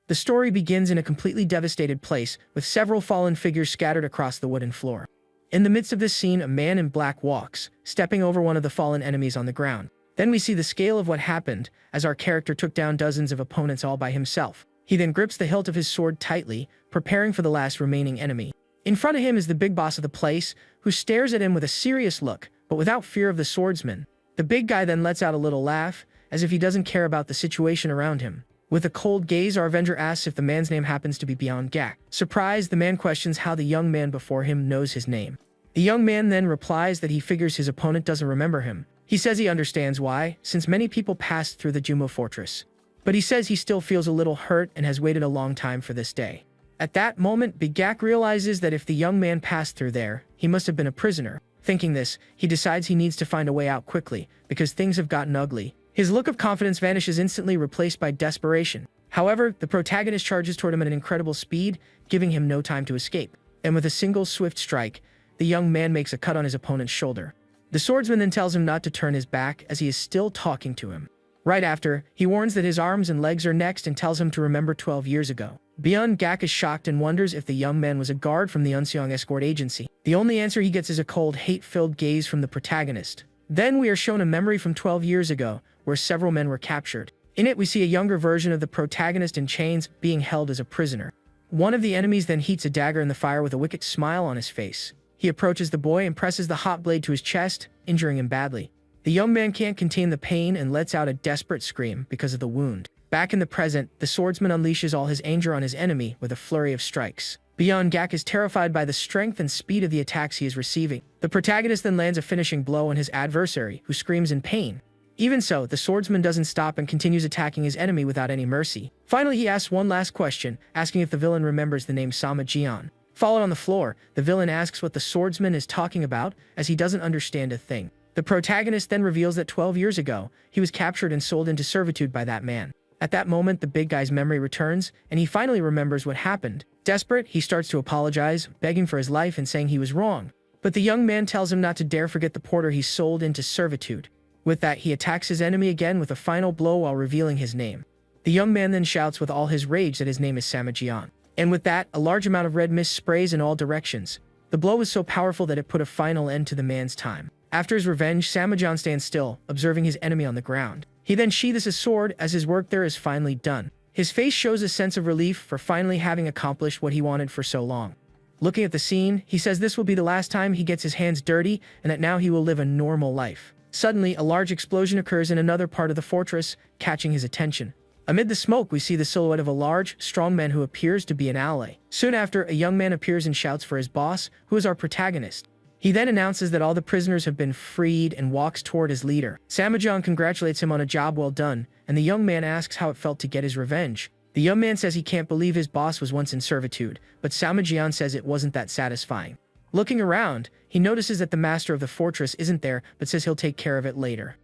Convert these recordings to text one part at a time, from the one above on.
The story begins in a completely devastated place, with several fallen figures scattered across the wooden floor. In the midst of this scene, a man in black walks, stepping over one of the fallen enemies on the ground. Then we see the scale of what happened, as our character took down dozens of opponents all by himself. He then grips the hilt of his sword tightly, preparing for the last remaining enemy. In front of him is the big boss of the place, who stares at him with a serious look, but without fear of the swordsman. The big guy then lets out a little laugh, as if he doesn't care about the situation around him. With a cold gaze, our avenger asks if the man's name happens to be beyond Gak. Surprised, the man questions how the young man before him knows his name. The young man then replies that he figures his opponent doesn't remember him. He says he understands why, since many people passed through the Jumo fortress. But he says he still feels a little hurt and has waited a long time for this day. At that moment, Big Gak realizes that if the young man passed through there, he must have been a prisoner. Thinking this, he decides he needs to find a way out quickly, because things have gotten ugly. His look of confidence vanishes instantly, replaced by desperation. However, the protagonist charges toward him at an incredible speed, giving him no time to escape. And with a single swift strike, the young man makes a cut on his opponent's shoulder. The swordsman then tells him not to turn his back, as he is still talking to him. Right after, he warns that his arms and legs are next and tells him to remember 12 years ago. Beyond, Gak is shocked and wonders if the young man was a guard from the Unseong escort agency. The only answer he gets is a cold, hate-filled gaze from the protagonist. Then we are shown a memory from 12 years ago, where several men were captured. In it, we see a younger version of the protagonist in chains, being held as a prisoner. One of the enemies then heats a dagger in the fire with a wicked smile on his face. He approaches the boy and presses the hot blade to his chest, injuring him badly. The young man can't contain the pain and lets out a desperate scream because of the wound. Back in the present, the swordsman unleashes all his anger on his enemy with a flurry of strikes. Beyond, Gak is terrified by the strength and speed of the attacks he is receiving. The protagonist then lands a finishing blow on his adversary, who screams in pain. Even so, the swordsman doesn't stop and continues attacking his enemy without any mercy. Finally, he asks one last question, asking if the villain remembers the name Sama Jian. Followed on the floor, the villain asks what the swordsman is talking about, as he doesn't understand a thing. The protagonist then reveals that 12 years ago, he was captured and sold into servitude by that man. At that moment, the big guy's memory returns, and he finally remembers what happened. Desperate, he starts to apologize, begging for his life and saying he was wrong. But the young man tells him not to dare forget the porter he sold into servitude. With that, he attacks his enemy again with a final blow while revealing his name. The young man then shouts with all his rage that his name is Samajian. And with that, a large amount of red mist sprays in all directions. The blow was so powerful that it put a final end to the man's time. After his revenge, Samajian stands still, observing his enemy on the ground. He then sheathes his sword, as his work there is finally done. His face shows a sense of relief for finally having accomplished what he wanted for so long. Looking at the scene, he says this will be the last time he gets his hands dirty, and that now he will live a normal life. Suddenly, a large explosion occurs in another part of the fortress, catching his attention. Amid the smoke, we see the silhouette of a large, strong man who appears to be an ally. Soon after, a young man appears and shouts for his boss, who is our protagonist. He then announces that all the prisoners have been freed and walks toward his leader. Samajian congratulates him on a job well done, and the young man asks how it felt to get his revenge. The young man says he can't believe his boss was once in servitude, but Samajian says it wasn't that satisfying. Looking around, he notices that the master of the fortress isn't there, but says he'll take care of it later.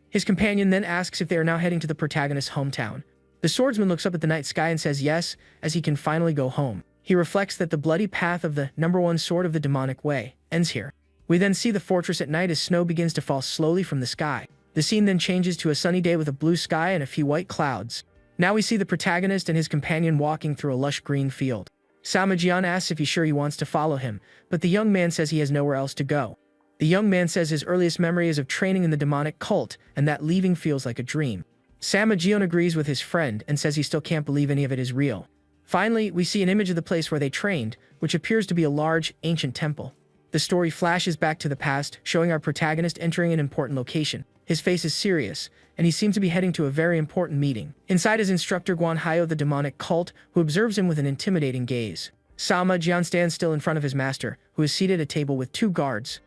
His companion then asks if they are now heading to the protagonist's hometown. The swordsman looks up at the night sky and says yes, as he can finally go home. He reflects that the bloody path of the #1 sword of the demonic way ends here. We then see the fortress at night as snow begins to fall slowly from the sky. The scene then changes to a sunny day with a blue sky and a few white clouds. Now we see the protagonist and his companion walking through a lush green field. Samajian asks if he's sure he wants to follow him, but the young man says he has nowhere else to go. The young man says his earliest memory is of training in the demonic cult, and that leaving feels like a dream. Samajian agrees with his friend and says he still can't believe any of it is real. Finally, we see an image of the place where they trained, which appears to be a large, ancient temple. The story flashes back to the past, showing our protagonist entering an important location. His face is serious, and he seems to be heading to a very important meeting. Inside is instructor Guanhayo, the demonic cult, who observes him with an intimidating gaze. Samajian stands still in front of his master, who is seated at a table with 2 guards.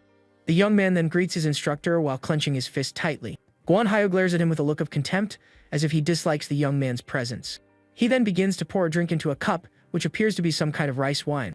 The young man then greets his instructor while clenching his fist tightly. Guanhayo glares at him with a look of contempt, as if he dislikes the young man's presence. He then begins to pour a drink into a cup, which appears to be some kind of rice wine.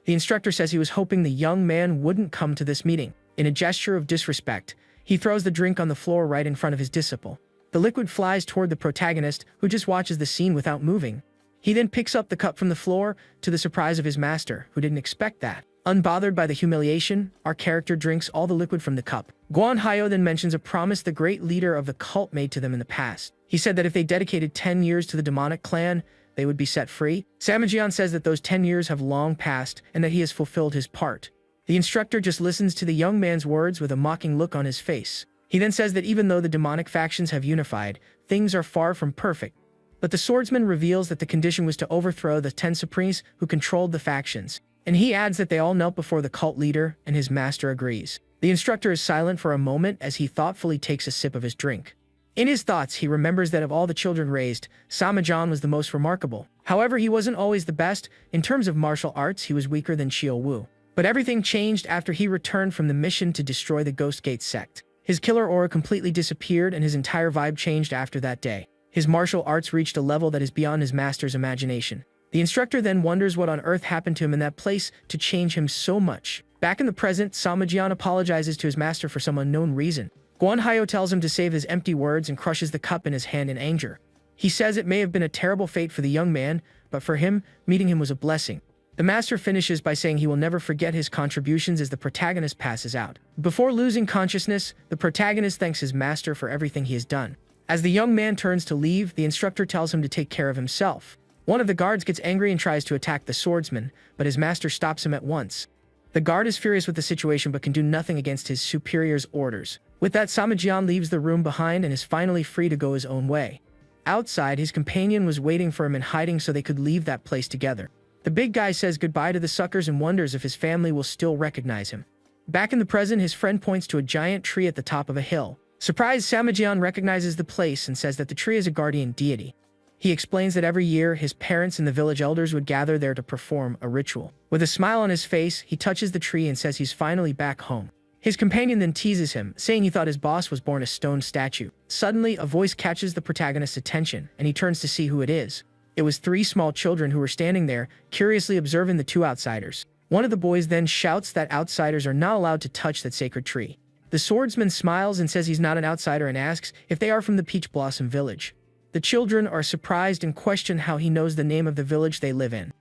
The instructor says he was hoping the young man wouldn't come to this meeting. In a gesture of disrespect, he throws the drink on the floor right in front of his disciple. The liquid flies toward the protagonist, who just watches the scene without moving. He then picks up the cup from the floor, to the surprise of his master, who didn't expect that. Unbothered by the humiliation, our character drinks all the liquid from the cup. Guanhayo then mentions a promise the great leader of the cult made to them in the past. He said that if they dedicated 10 years to the demonic clan, they would be set free. Samajian says that those 10 years have long passed and that he has fulfilled his part. The instructor just listens to the young man's words with a mocking look on his face. He then says that even though the demonic factions have unified, things are far from perfect. But the swordsman reveals that the condition was to overthrow the 10 Supremes who controlled the factions. And he adds that they all knelt before the cult leader, and his master agrees. The instructor is silent for a moment as he thoughtfully takes a sip of his drink. In his thoughts, he remembers that of all the children raised, Samajian was the most remarkable. However, he wasn't always the best. In terms of martial arts, he was weaker than Xiao Wu. But everything changed after he returned from the mission to destroy the Ghost Gate sect. His killer aura completely disappeared and his entire vibe changed after that day. His martial arts reached a level that is beyond his master's imagination. The instructor then wonders what on earth happened to him in that place to change him so much. Back in the present, Samajian apologizes to his master for some unknown reason. Guanhayo tells him to save his empty words and crushes the cup in his hand in anger. He says it may have been a terrible fate for the young man, but for him, meeting him was a blessing. The master finishes by saying he will never forget his contributions as the protagonist passes out. Before losing consciousness, the protagonist thanks his master for everything he has done. As the young man turns to leave, the instructor tells him to take care of himself. One of the guards gets angry and tries to attack the swordsman, but his master stops him at once. The guard is furious with the situation but can do nothing against his superior's orders. With that, Samajian leaves the room behind and is finally free to go his own way. Outside, his companion was waiting for him in hiding so they could leave that place together. The big guy says goodbye to the suckers and wonders if his family will still recognize him. Back in the present, his friend points to a giant tree at the top of a hill. Surprised, Samajian recognizes the place and says that the tree is a guardian deity. He explains that every year, his parents and the village elders would gather there to perform a ritual. With a smile on his face, he touches the tree and says he's finally back home. His companion then teases him, saying he thought his boss was born a stone statue. Suddenly, a voice catches the protagonist's attention, and he turns to see who it is. It was 3 small children who were standing there, curiously observing the 2 outsiders. One of the boys then shouts that outsiders are not allowed to touch that sacred tree. The swordsman smiles and says he's not an outsider and asks if they are from the Peach Blossom village. The children are surprised and question how he knows the name of the village they live in.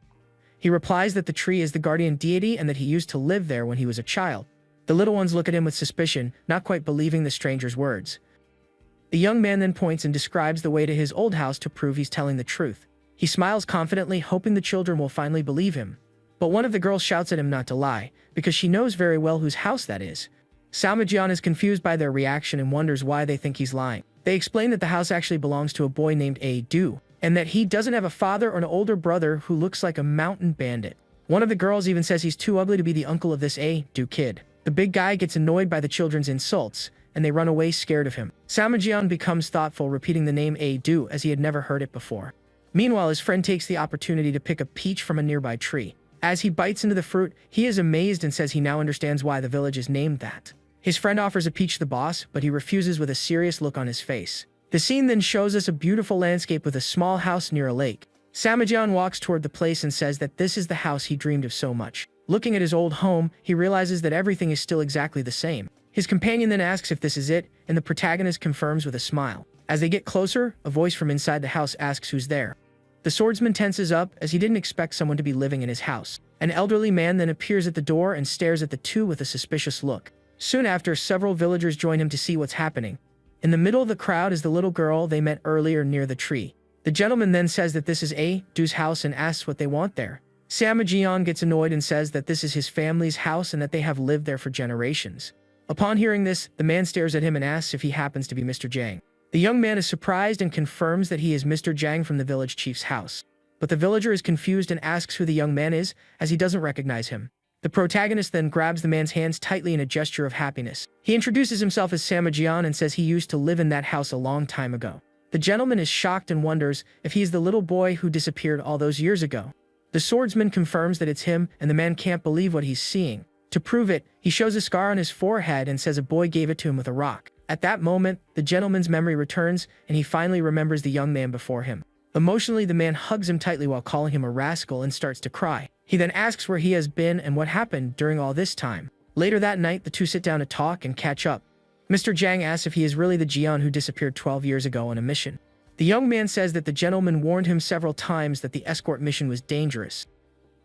He replies that the tree is the guardian deity and that he used to live there when he was a child. The little ones look at him with suspicion, not quite believing the stranger's words. The young man then points and describes the way to his old house to prove he's telling the truth. He smiles confidently, hoping the children will finally believe him. But one of the girls shouts at him not to lie, because she knows very well whose house that is. Samajian is confused by their reaction and wonders why they think he's lying. They explain that the house actually belongs to a boy named A-Do, and that he doesn't have a father or an older brother who looks like a mountain bandit. One of the girls even says he's too ugly to be the uncle of this A-Do kid. The big guy gets annoyed by the children's insults, and they run away scared of him. Samajian becomes thoughtful, repeating the name A-Do as he had never heard it before. Meanwhile, his friend takes the opportunity to pick a peach from a nearby tree. As he bites into the fruit, he is amazed and says he now understands why the village is named that. His friend offers a peach to the boss, but he refuses with a serious look on his face. The scene then shows us a beautiful landscape with a small house near a lake. Samajian walks toward the place and says that this is the house he dreamed of so much. Looking at his old home, he realizes that everything is still exactly the same. His companion then asks if this is it, and the protagonist confirms with a smile. As they get closer, a voice from inside the house asks who's there. The swordsman tenses up as he didn't expect someone to be living in his house. An elderly man then appears at the door and stares at the 2 with a suspicious look. Soon after, several villagers join him to see what's happening. In the middle of the crowd is the little girl they met earlier near the tree. The gentleman then says that this is A-Do's house and asks what they want there. Samajian gets annoyed and says that this is his family's house and that they have lived there for generations. Upon hearing this, the man stares at him and asks if he happens to be Mr. Zhang. The young man is surprised and confirms that he is Mr. Zhang from the village chief's house. But the villager is confused and asks who the young man is, as he doesn't recognize him. The protagonist then grabs the man's hands tightly in a gesture of happiness. He introduces himself as Samajian and says he used to live in that house a long time ago. The gentleman is shocked and wonders if he is the little boy who disappeared all those years ago. The swordsman confirms that it's him, and the man can't believe what he's seeing. To prove it, he shows a scar on his forehead and says a boy gave it to him with a rock. At that moment, the gentleman's memory returns, and he finally remembers the young man before him. Emotionally, the man hugs him tightly while calling him a rascal and starts to cry. He then asks where he has been and what happened during all this time. Later that night, the 2 sit down to talk and catch up. Mr. Zhang asks if he is really the Jian who disappeared 12 years ago on a mission. The young man says that the gentleman warned him several times that the escort mission was dangerous.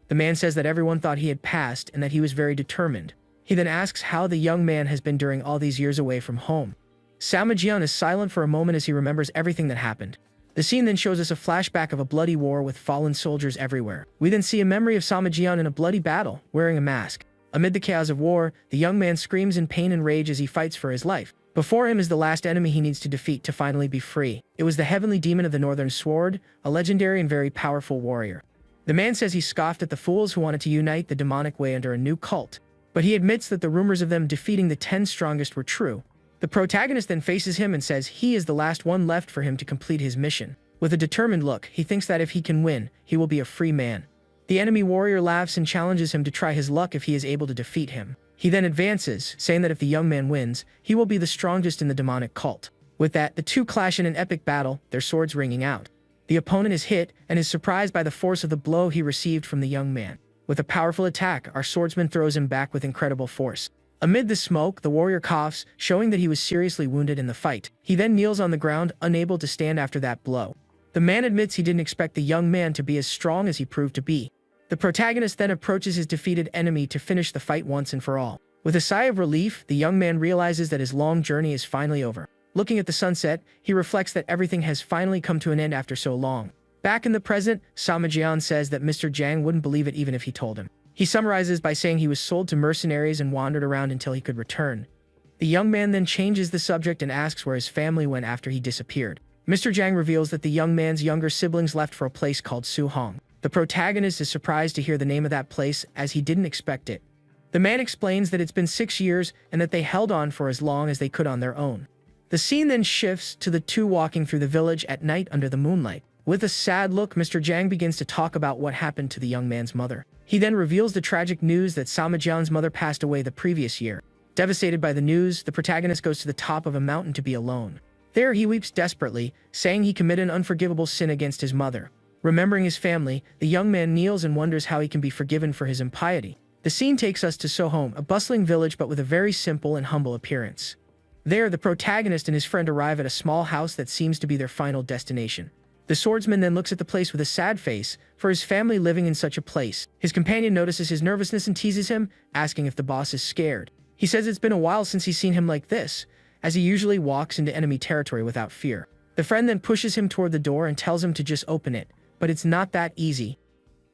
The man says that everyone thought he had passed and that he was very determined. He then asks how the young man has been during all these years away from home. Samajian is silent for a moment as he remembers everything that happened. The scene then shows us a flashback of a bloody war with fallen soldiers everywhere. We then see a memory of Samajian in a bloody battle, wearing a mask. Amid the chaos of war, the young man screams in pain and rage as he fights for his life. Before him is the last enemy he needs to defeat to finally be free. It was the heavenly demon of the Northern Sword, a legendary and very powerful warrior. The man says he scoffed at the fools who wanted to unite the demonic way under a new cult, but he admits that the rumors of them defeating the 10 strongest were true. The protagonist then faces him and says he is the last one left for him to complete his mission. With a determined look, he thinks that if he can win, he will be a free man. The enemy warrior laughs and challenges him to try his luck if he is able to defeat him. He then advances, saying that if the young man wins, he will be the strongest in the demonic cult. With that, the two clash in an epic battle, their swords ringing out. The opponent is hit and is surprised by the force of the blow he received from the young man. With a powerful attack, our swordsman throws him back with incredible force. Amid the smoke, the warrior coughs, showing that he was seriously wounded in the fight. He then kneels on the ground, unable to stand after that blow. The man admits he didn't expect the young man to be as strong as he proved to be. The protagonist then approaches his defeated enemy to finish the fight once and for all. With a sigh of relief, the young man realizes that his long journey is finally over. Looking at the sunset, he reflects that everything has finally come to an end after so long. Back in the present, Samajian says that Mr. Jang wouldn't believe it even if he told him. He summarizes by saying he was sold to mercenaries and wandered around until he could return. The young man then changes the subject and asks where his family went after he disappeared. Mr. Jang reveals that the young man's younger siblings left for a place called Suhong. The protagonist is surprised to hear the name of that place as he didn't expect it. The man explains that it's been 6 years and that they held on for as long as they could on their own. The scene then shifts to the two walking through the village at night under the moonlight. With a sad look, Mr. Jang begins to talk about what happened to the young man's mother. He then reveals the tragic news that Samajian's mother passed away the previous year. Devastated by the news, the protagonist goes to the top of a mountain to be alone. There he weeps desperately, saying he committed an unforgivable sin against his mother. Remembering his family, the young man kneels and wonders how he can be forgiven for his impiety. The scene takes us to Sohom, a bustling village but with a very simple and humble appearance. There, the protagonist and his friend arrive at a small house that seems to be their final destination. The swordsman then looks at the place with a sad face, for his family living in such a place. His companion notices his nervousness and teases him, asking if the boss is scared. He says it's been a while since he's seen him like this, as he usually walks into enemy territory without fear. The friend then pushes him toward the door and tells him to just open it, but it's not that easy.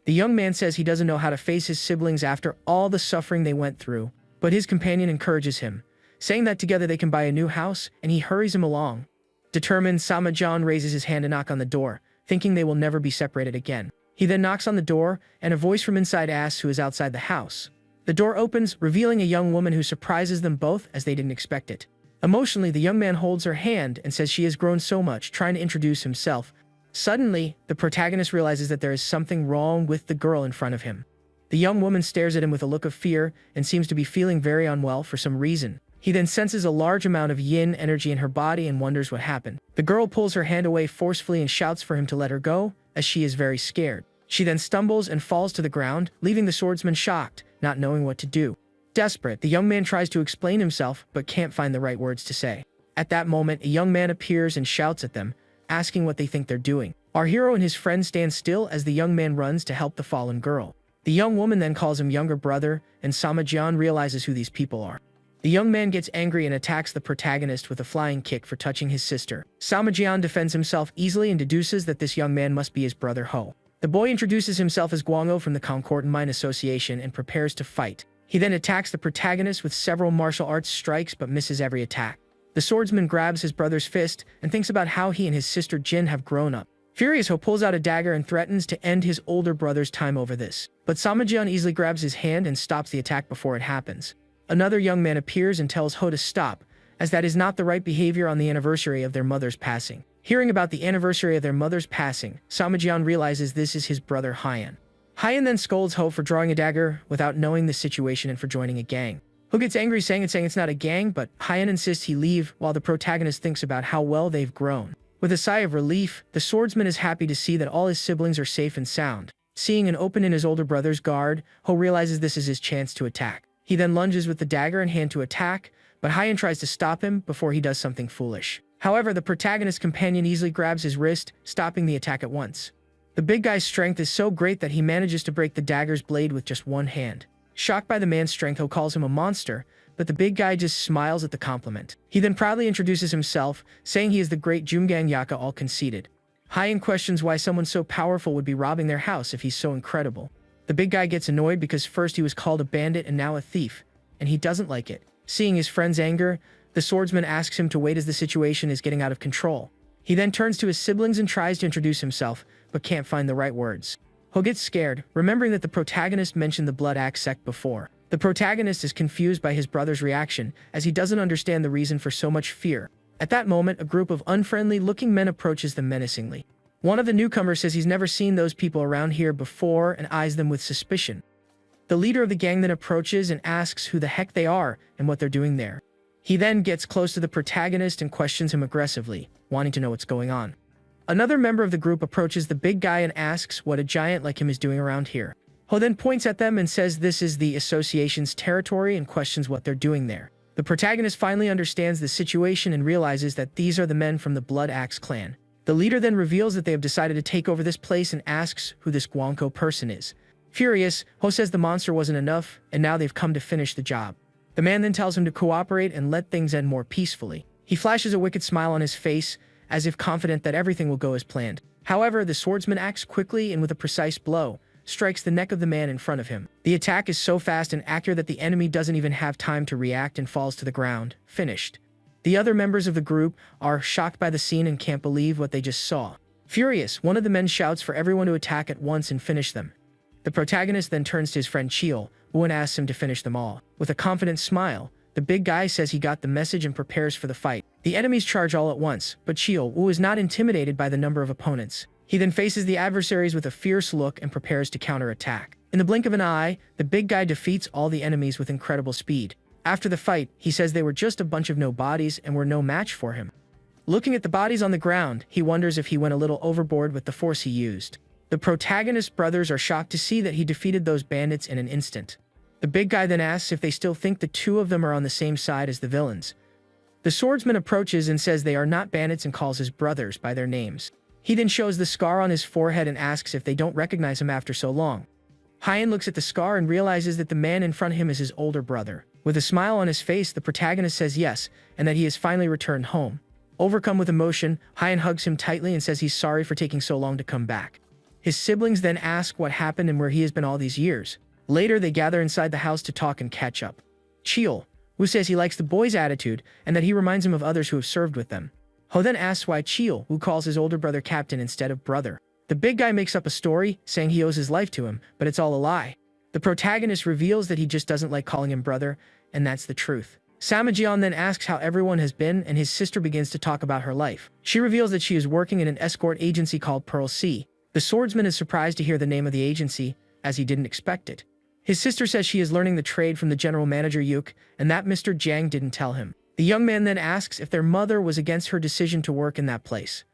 The young man says he doesn't know how to face his siblings after all the suffering they went through, but his companion encourages him, saying that together they can buy a new house, and he hurries him along. Determined, Samajian raises his hand to knock on the door, thinking they will never be separated again. He then knocks on the door, and a voice from inside asks who is outside the house. The door opens, revealing a young woman who surprises them both as they didn't expect it. Emotionally, the young man holds her hand and says she has grown so much, trying to introduce himself. Suddenly, the protagonist realizes that there is something wrong with the girl in front of him. The young woman stares at him with a look of fear and seems to be feeling very unwell for some reason. He then senses a large amount of yin energy in her body and wonders what happened. The girl pulls her hand away forcefully and shouts for him to let her go, as she is very scared. She then stumbles and falls to the ground, leaving the swordsman shocked, not knowing what to do. Desperate, the young man tries to explain himself, but can't find the right words to say. At that moment, a young man appears and shouts at them, asking what they think they're doing. Our hero and his friend stand still as the young man runs to help the fallen girl. The young woman then calls him younger brother, and Samajian realizes who these people are. The young man gets angry and attacks the protagonist with a flying kick for touching his sister. Samajian defends himself easily and deduces that this young man must be his brother Ho. The boy introduces himself as Guango from the Concord Mine Association and prepares to fight. He then attacks the protagonist with several martial arts strikes but misses every attack. The swordsman grabs his brother's fist and thinks about how he and his sister Jin have grown up. Furious, Ho pulls out a dagger and threatens to end his older brother's time over this. But Samajian easily grabs his hand and stops the attack before it happens. Another young man appears and tells Ho to stop, as that is not the right behavior on the anniversary of their mother's passing. Hearing about the anniversary of their mother's passing, Samajian realizes this is his brother Hyan. Hyan then scolds Ho for drawing a dagger without knowing the situation and for joining a gang. Ho gets angry saying it's not a gang, but Hyan insists he leave while the protagonist thinks about how well they've grown. With a sigh of relief, the swordsman is happy to see that all his siblings are safe and sound. Seeing an opening in his older brother's guard, Ho realizes this is his chance to attack. He then lunges with the dagger in hand to attack, but Hyan tries to stop him before he does something foolish. However, the protagonist's companion easily grabs his wrist, stopping the attack at once. The big guy's strength is so great that he manages to break the dagger's blade with just one hand. Shocked by the man's strength, Ho calls him a monster, but the big guy just smiles at the compliment. He then proudly introduces himself, saying he is the great Jumgang Yaka all conceited. Hyan questions why someone so powerful would be robbing their house if he's so incredible. The big guy gets annoyed because first he was called a bandit and now a thief, and he doesn't like it. Seeing his friend's anger, the swordsman asks him to wait as the situation is getting out of control. He then turns to his siblings and tries to introduce himself, but can't find the right words. Ho gets scared, remembering that the protagonist mentioned the Blood Axe sect before. The protagonist is confused by his brother's reaction, as he doesn't understand the reason for so much fear. At that moment, a group of unfriendly-looking men approaches them menacingly. One of the newcomers says he's never seen those people around here before and eyes them with suspicion. The leader of the gang then approaches and asks who the heck they are and what they're doing there. He then gets close to the protagonist and questions him aggressively, wanting to know what's going on. Another member of the group approaches the big guy and asks what a giant like him is doing around here. Ho then points at them and says this is the association's territory and questions what they're doing there. The protagonist finally understands the situation and realizes that these are the men from the Blood Axe clan. The leader then reveals that they have decided to take over this place and asks who this Guanko person is. Furious, Ho says the monster wasn't enough, and now they've come to finish the job. The man then tells him to cooperate and let things end more peacefully. He flashes a wicked smile on his face, as if confident that everything will go as planned. However, the swordsman acts quickly and with a precise blow, strikes the neck of the man in front of him. The attack is so fast and accurate that the enemy doesn't even have time to react and falls to the ground, finished. The other members of the group are shocked by the scene and can't believe what they just saw. Furious, one of the men shouts for everyone to attack at once and finish them. The protagonist then turns to his friend Chio, who asks him to finish them all. With a confident smile, the big guy says he got the message and prepares for the fight. The enemies charge all at once, but Chio, who is not intimidated by the number of opponents. He then faces the adversaries with a fierce look and prepares to counterattack. In the blink of an eye, the big guy defeats all the enemies with incredible speed. After the fight, he says they were just a bunch of nobodies and were no match for him. Looking at the bodies on the ground, he wonders if he went a little overboard with the force he used. The protagonist's brothers are shocked to see that he defeated those bandits in an instant. The big guy then asks if they still think the two of them are on the same side as the villains. The swordsman approaches and says they are not bandits and calls his brothers by their names. He then shows the scar on his forehead and asks if they don't recognize him after so long. Hyan looks at the scar and realizes that the man in front of him is his older brother. With a smile on his face, the protagonist says yes, and that he has finally returned home. Overcome with emotion, Hyan hugs him tightly and says he's sorry for taking so long to come back. His siblings then ask what happened and where he has been all these years. Later, they gather inside the house to talk and catch up. Chio, who says he likes the boy's attitude and that he reminds him of others who have served with them. Ho then asks why Chio, who calls his older brother captain instead of brother. The big guy makes up a story, saying he owes his life to him, but it's all a lie. The protagonist reveals that he just doesn't like calling him brother, and that's the truth. Samajian then asks how everyone has been, and his sister begins to talk about her life. She reveals that she is working in an escort agency called Pearl C. The swordsman is surprised to hear the name of the agency, as he didn't expect it. His sister says she is learning the trade from the general manager Yuk, and that Mr. Jiang didn't tell him. The young man then asks if their mother was against her decision to work in that place.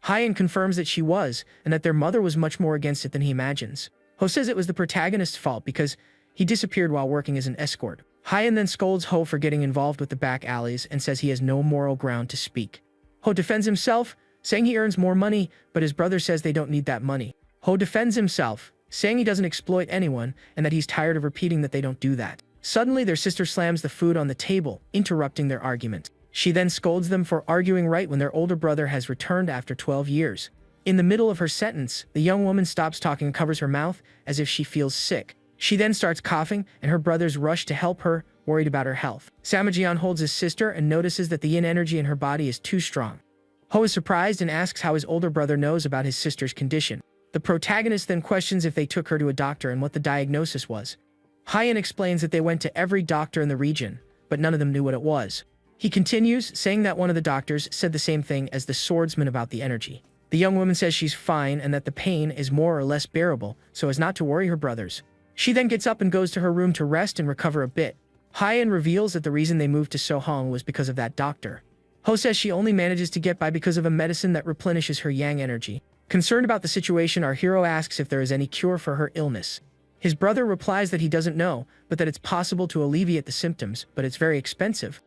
Hyan confirms that she was, and that their mother was much more against it than he imagines. Ho says it was the protagonist's fault because he disappeared while working as an escort. Hyan then scolds Ho for getting involved with the back alleys and says he has no moral ground to speak. Ho defends himself, saying he earns more money, but his brother says they don't need that money. Ho defends himself, saying he doesn't exploit anyone and that he's tired of repeating that they don't do that. Suddenly, their sister slams the food on the table, interrupting their argument. She then scolds them for arguing right when their older brother has returned after 12 years. In the middle of her sentence, the young woman stops talking and covers her mouth as if she feels sick. She then starts coughing, and her brothers rush to help her, worried about her health. Samajian holds his sister and notices that the yin energy in her body is too strong. Ho is surprised and asks how his older brother knows about his sister's condition. The protagonist then questions if they took her to a doctor and what the diagnosis was. Hyan explains that they went to every doctor in the region, but none of them knew what it was. He continues, saying that one of the doctors said the same thing as the swordsman about the energy. The young woman says she's fine and that the pain is more or less bearable, so as not to worry her brothers. She then gets up and goes to her room to rest and recover a bit. Hyan reveals that the reason they moved to Sohong was because of that doctor. Ho says she only manages to get by because of a medicine that replenishes her yang energy. Concerned about the situation, our hero asks if there is any cure for her illness. His brother replies that he doesn't know, but that it's possible to alleviate the symptoms, but it's very expensive.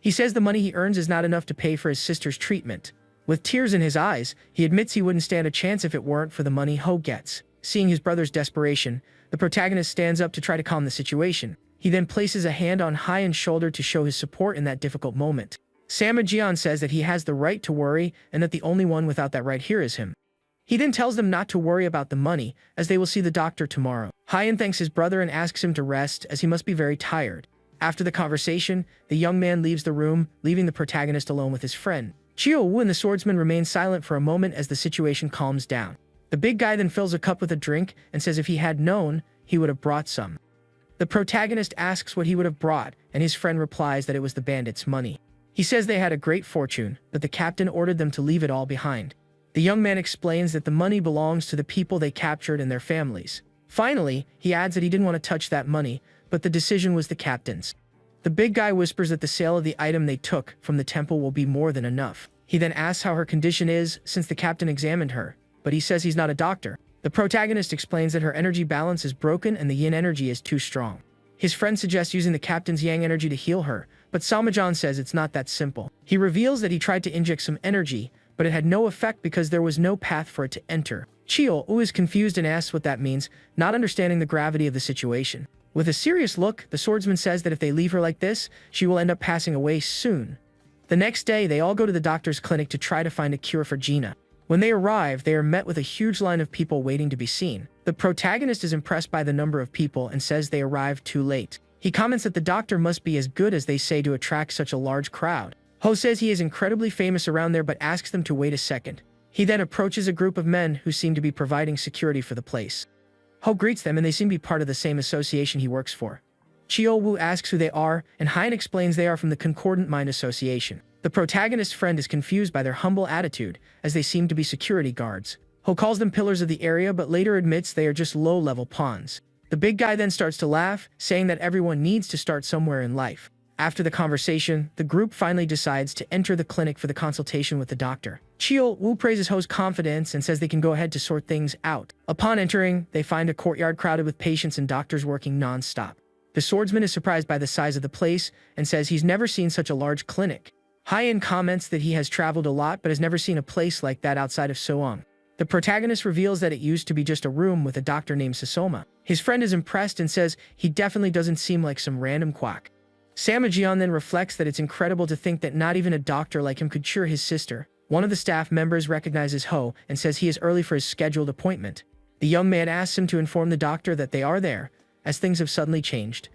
He says the money he earns is not enough to pay for his sister's treatment. With tears in his eyes, he admits he wouldn't stand a chance if it weren't for the money Ho gets. Seeing his brother's desperation, the protagonist stands up to try to calm the situation. He then places a hand on Hyan's shoulder to show his support in that difficult moment. Samajian says that he has the right to worry and that the only one without that right here is him. He then tells them not to worry about the money, as they will see the doctor tomorrow. Hyen thanks his brother and asks him to rest, as he must be very tired. After the conversation, the young man leaves the room, leaving the protagonist alone with his friend. Chio-woo and the swordsman remain silent for a moment as the situation calms down. The big guy then fills a cup with a drink and says if he had known, he would have brought some. The protagonist asks what he would have brought, and his friend replies that it was the bandits' money. He says they had a great fortune, but the captain ordered them to leave it all behind. The young man explains that the money belongs to the people they captured and their families. Finally, he adds that he didn't want to touch that money, but the decision was the captain's. The big guy whispers that the sale of the item they took from the temple will be more than enough. He then asks how her condition is since the captain examined her, but he says he's not a doctor. The protagonist explains that her energy balance is broken and the yin energy is too strong. His friend suggests using the captain's yang energy to heal her, but Samajan says it's not that simple. He reveals that he tried to inject some energy, but it had no effect because there was no path for it to enter. Chio-woo is confused and asks what that means, not understanding the gravity of the situation. With a serious look, the swordsman says that if they leave her like this, she will end up passing away soon. The next day, they all go to the doctor's clinic to try to find a cure for Gina. When they arrive, they are met with a huge line of people waiting to be seen. The protagonist is impressed by the number of people and says they arrived too late. He comments that the doctor must be as good as they say to attract such a large crowd. Ho says he is incredibly famous around there but asks them to wait a second. He then approaches a group of men who seem to be providing security for the place. Ho greets them and they seem to be part of the same association he works for. Chio-woo asks who they are, and Hyen explains they are from the Concordant Mind Association. The protagonist's friend is confused by their humble attitude, as they seem to be security guards. Ho calls them pillars of the area but later admits they are just low-level pawns. The big guy then starts to laugh, saying that everyone needs to start somewhere in life. After the conversation, the group finally decides to enter the clinic for the consultation with the doctor. Chio-woo praises Ho's confidence and says they can go ahead to sort things out. Upon entering, they find a courtyard crowded with patients and doctors working non-stop. The swordsman is surprised by the size of the place and says he's never seen such a large clinic. Hyen comments that he has traveled a lot but has never seen a place like that outside of Soong. The protagonist reveals that it used to be just a room with a doctor named Sasoma. His friend is impressed and says he definitely doesn't seem like some random quack. Samajian then reflects that it's incredible to think that not even a doctor like him could cure his sister. One of the staff members recognizes Ho and says he is early for his scheduled appointment. The young man asks him to inform the doctor that they are there, as things have suddenly changed.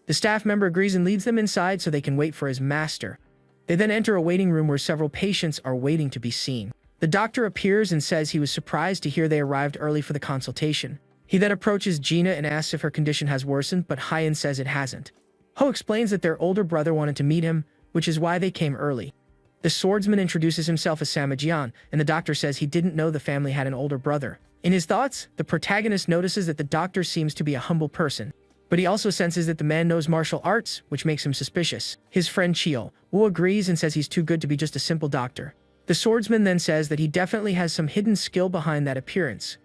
The staff member agrees and leads them inside so they can wait for his master. They then enter a waiting room where several patients are waiting to be seen. The doctor appears and says he was surprised to hear they arrived early for the consultation. He then approaches Gina and asks if her condition has worsened, but Hyen says it hasn't. Ho explains that their older brother wanted to meet him, which is why they came early. The swordsman introduces himself as Samajian, and the doctor says he didn't know the family had an older brother. In his thoughts, the protagonist notices that the doctor seems to be a humble person, but he also senses that the man knows martial arts, which makes him suspicious. His friend Chio-woo agrees and says he's too good to be just a simple doctor. The swordsman then says that he definitely has some hidden skill behind that appearance.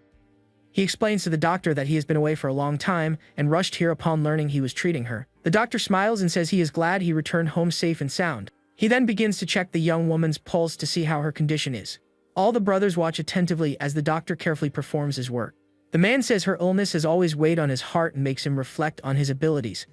He explains to the doctor that he has been away for a long time and rushed here upon learning he was treating her. The doctor smiles and says he is glad he returned home safe and sound. He then begins to check the young woman's pulse to see how her condition is. All the brothers watch attentively as the doctor carefully performs his work. The man says her illness has always weighed on his heart and makes him reflect on his abilities.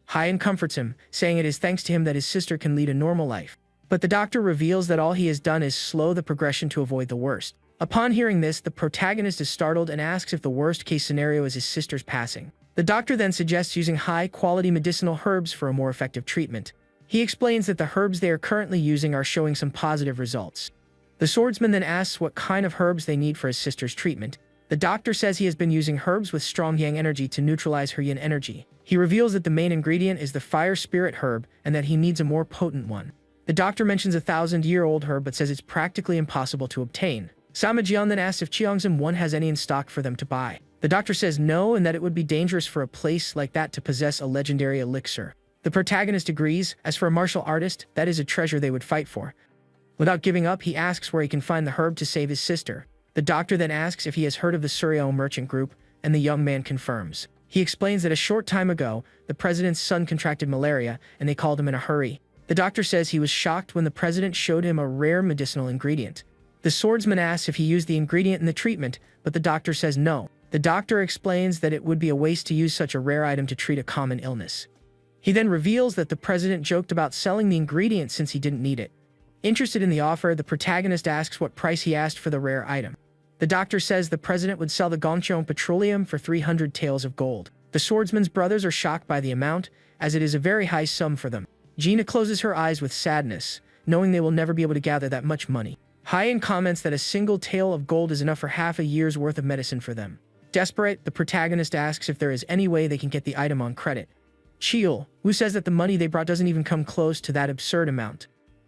Hyen comforts him, saying it is thanks to him that his sister can lead a normal life. But the doctor reveals that all he has done is slow the progression to avoid the worst. Upon hearing this, the protagonist is startled and asks if the worst-case scenario is his sister's passing. The doctor then suggests using high-quality medicinal herbs for a more effective treatment. He explains that the herbs they are currently using are showing some positive results. The swordsman then asks what kind of herbs they need for his sister's treatment. The doctor says he has been using herbs with strong yang energy to neutralize her yin energy. He reveals that the main ingredient is the fire spirit herb and that he needs a more potent one. The doctor mentions a 1,000-year-old herb but says it's practically impossible to obtain. Samajian then asks if Cheongsim 1 has any in stock for them to buy. The doctor says no and that it would be dangerous for a place like that to possess a legendary elixir. The protagonist agrees. As for a martial artist, that is a treasure they would fight for. Without giving up, he asks where he can find the herb to save his sister. The doctor then asks if he has heard of the Suryo merchant group, and the young man confirms. He explains that a short time ago, the president's son contracted malaria, and they called him in a hurry. The doctor says he was shocked when the president showed him a rare medicinal ingredient. The swordsman asks if he used the ingredient in the treatment, but the doctor says no. The doctor explains that it would be a waste to use such a rare item to treat a common illness. He then reveals that the president joked about selling the ingredient since he didn't need it. Interested in the offer, the protagonist asks what price he asked for the rare item. The doctor says the president would sell the Gongcheon Petroleum for 300 taels of gold. The swordsman's brothers are shocked by the amount, as it is a very high sum for them. Gina closes her eyes with sadness, knowing they will never be able to gather that much money. Hyen comments that a single tael of gold is enough for half a year's worth of medicine for them. Desperate, the protagonist asks if there is any way they can get the item on credit. Cheol, who says that the money they brought doesn't even come close to that absurd amount.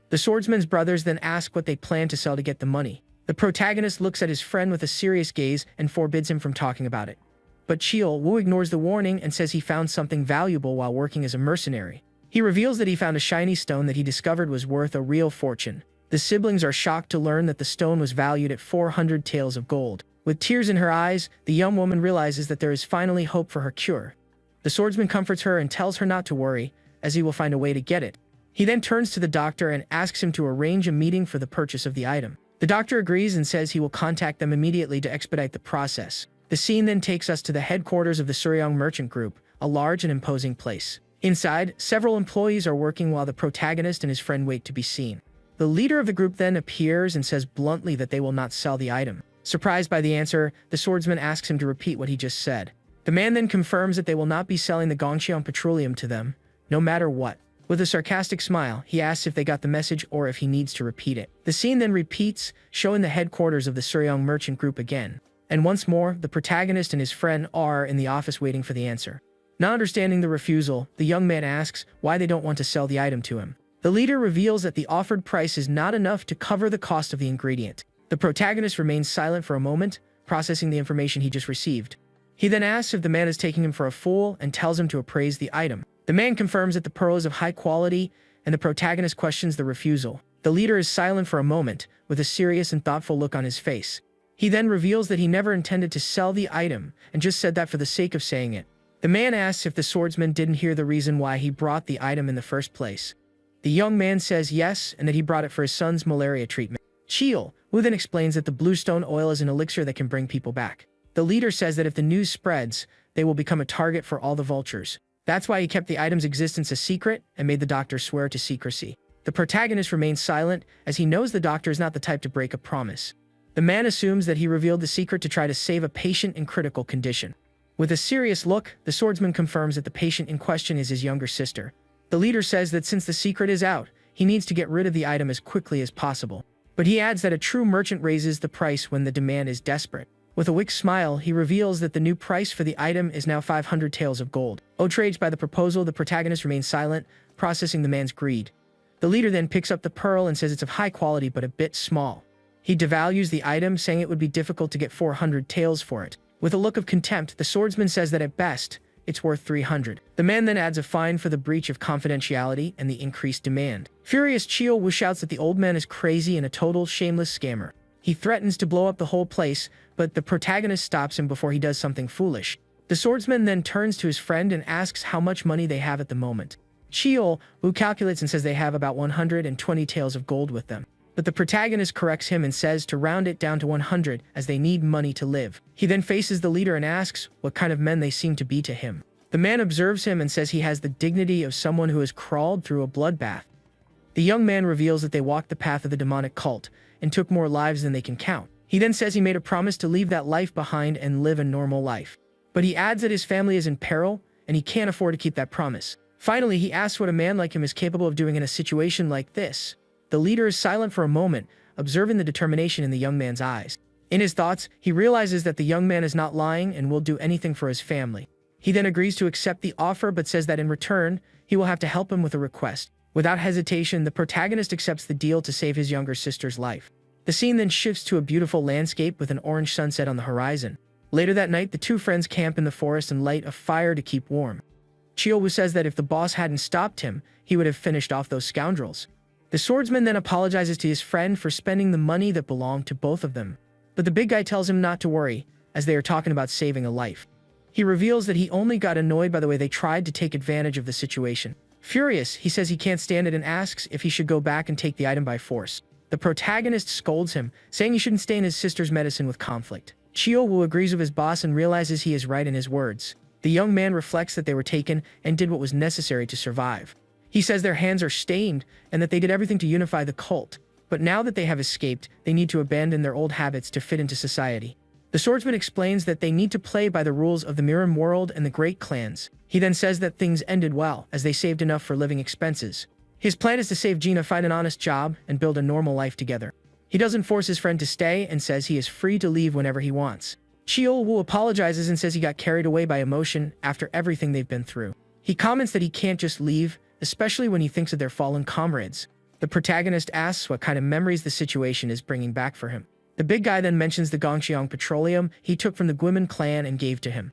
The swordsman's brothers then ask what they plan to sell to get the money. The protagonist looks at his friend with a serious gaze and forbids him from talking about it. But Cheol Woo ignores the warning and says he found something valuable while working as a mercenary. He reveals that he found a shiny stone that he discovered was worth a real fortune. The siblings are shocked to learn that the stone was valued at 400 taels of gold. With tears in her eyes, the young woman realizes that there is finally hope for her cure. The swordsman comforts her and tells her not to worry, as he will find a way to get it. He then turns to the doctor and asks him to arrange a meeting for the purchase of the item. The doctor agrees and says he will contact them immediately to expedite the process. The scene then takes us to the headquarters of the Suryong Merchant Group, a large and imposing place. Inside, several employees are working while the protagonist and his friend wait to be seen. The leader of the group then appears and says bluntly that they will not sell the item. Surprised by the answer, the swordsman asks him to repeat what he just said. The man then confirms that they will not be selling the Gongcheon Petroleum to them, no matter what. With a sarcastic smile, he asks if they got the message or if he needs to repeat it. The scene then repeats, showing the headquarters of the Suryong Merchant Group again. And once more, the protagonist and his friend are in the office waiting for the answer. Not understanding the refusal, the young man asks why they don't want to sell the item to him. The leader reveals that the offered price is not enough to cover the cost of the ingredient. The protagonist remains silent for a moment, processing the information he just received. He then asks if the man is taking him for a fool and tells him to appraise the item. The man confirms that the pearl is of high quality, and the protagonist questions the refusal. The leader is silent for a moment, with a serious and thoughtful look on his face. He then reveals that he never intended to sell the item, and just said that for the sake of saying it. The man asks if the swordsman didn't hear the reason why he brought the item in the first place. The young man says yes, and that he brought it for his son's malaria treatment. Cheol, who then explains that the bluestone oil is an elixir that can bring people back. The leader says that if the news spreads, they will become a target for all the vultures. That's why he kept the item's existence a secret and made the doctor swear to secrecy. The protagonist remains silent, as he knows the doctor is not the type to break a promise. The man assumes that he revealed the secret to try to save a patient in critical condition. With a serious look, the swordsman confirms that the patient in question is his younger sister. The leader says that since the secret is out, he needs to get rid of the item as quickly as possible. But he adds that a true merchant raises the price when the demand is desperate. With a weak smile, he reveals that the new price for the item is now 500 taels of gold. Outraged by the proposal, the protagonist remains silent, processing the man's greed. The leader then picks up the pearl and says it's of high quality but a bit small. He devalues the item, saying it would be difficult to get 400 taels for it. With a look of contempt, the swordsman says that at best, it's worth 300. The man then adds a fine for the breach of confidentiality and the increased demand. Furious, Cheol Woo shouts that the old man is crazy and a total shameless scammer. He threatens to blow up the whole place, but the protagonist stops him before he does something foolish. The swordsman then turns to his friend and asks how much money they have at the moment. Cheol Woo calculates and says they have about 120 taels of gold with them. But the protagonist corrects him and says to round it down to 100 as they need money to live. He then faces the leader and asks what kind of men they seem to be to him. The man observes him and says he has the dignity of someone who has crawled through a bloodbath. The young man reveals that they walked the path of the demonic cult and took more lives than they can count. He then says he made a promise to leave that life behind and live a normal life. But he adds that his family is in peril and he can't afford to keep that promise. Finally, he asks what a man like him is capable of doing in a situation like this. The leader is silent for a moment, observing the determination in the young man's eyes. In his thoughts, he realizes that the young man is not lying and will do anything for his family. He then agrees to accept the offer but says that in return, he will have to help him with a request. Without hesitation, the protagonist accepts the deal to save his younger sister's life. The scene then shifts to a beautiful landscape with an orange sunset on the horizon. Later that night, the two friends camp in the forest and light a fire to keep warm. Cheol Woo says that if the boss hadn't stopped him, he would have finished off those scoundrels. The swordsman then apologizes to his friend for spending the money that belonged to both of them. But the big guy tells him not to worry, as they are talking about saving a life. He reveals that he only got annoyed by the way they tried to take advantage of the situation. Furious, he says he can't stand it and asks if he should go back and take the item by force. The protagonist scolds him, saying he shouldn't stain his sister's medicine with conflict. Cheol Woo agrees with his boss and realizes he is right in his words. The young man reflects that they were taken and did what was necessary to survive. He says their hands are stained and that they did everything to unify the cult. but now that they have escaped, they need to abandon their old habits to fit into society. The swordsman explains that they need to play by the rules of the Mirror World and the Great Clans. He then says that things ended well, as they saved enough for living expenses. His plan is to save Gina, find an honest job, and build a normal life together. He doesn't force his friend to stay and says he is free to leave whenever he wants. Cheol-woo apologizes and says he got carried away by emotion after everything they've been through. He comments that he can't just leave, especially when he thinks of their fallen comrades. The protagonist asks what kind of memories the situation is bringing back for him. The big guy then mentions the Gongxiang petroleum he took from the Guiman clan and gave to him.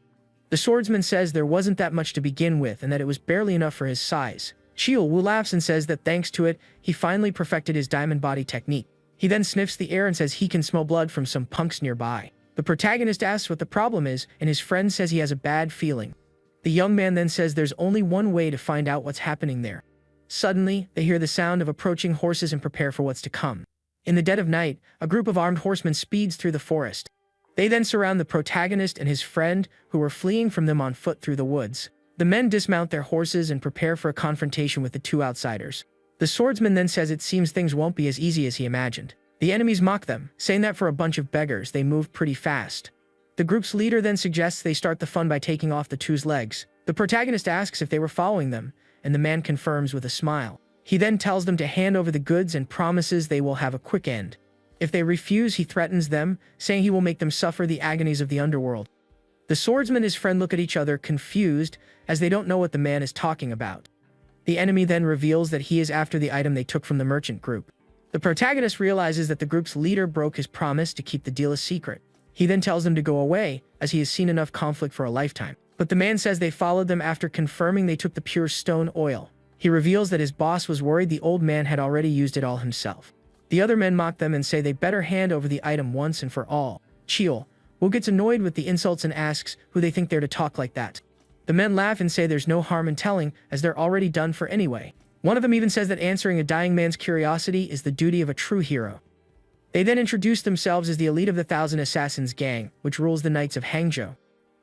The swordsman says there wasn't that much to begin with and that it was barely enough for his size. Cheol-woo laughs and says that thanks to it, he finally perfected his diamond body technique. He then sniffs the air and says he can smell blood from some punks nearby. The protagonist asks what the problem is, and his friend says he has a bad feeling. The young man then says there's only one way to find out what's happening there. Suddenly, they hear the sound of approaching horses and prepare for what's to come. In the dead of night, a group of armed horsemen speeds through the forest. They then surround the protagonist and his friend, who were fleeing from them on foot through the woods. The men dismount their horses and prepare for a confrontation with the two outsiders. The swordsman then says it seems things won't be as easy as he imagined. The enemies mock them, saying that for a bunch of beggars, they move pretty fast. The group's leader then suggests they start the fun by taking off the two's legs. The protagonist asks if they were following them, and the man confirms with a smile. He then tells them to hand over the goods and promises they will have a quick end. If they refuse, he threatens them, saying he will make them suffer the agonies of the underworld. The swordsman and his friend look at each other confused, as they don't know what the man is talking about. The enemy then reveals that he is after the item they took from the merchant group. The protagonist realizes that the group's leader broke his promise to keep the deal a secret. He then tells them to go away, as he has seen enough conflict for a lifetime. But the man says they followed them after confirming they took the pure stone oil. He reveals that his boss was worried the old man had already used it all himself. The other men mock them and say they better hand over the item once and for all. Cheol-woo gets annoyed with the insults and asks who they think they're to talk like that. The men laugh and say there's no harm in telling, as they're already done for anyway. One of them even says that answering a dying man's curiosity is the duty of a true hero. They then introduce themselves as the elite of the Thousand Assassins gang, which rules the Knights of Hangzhou.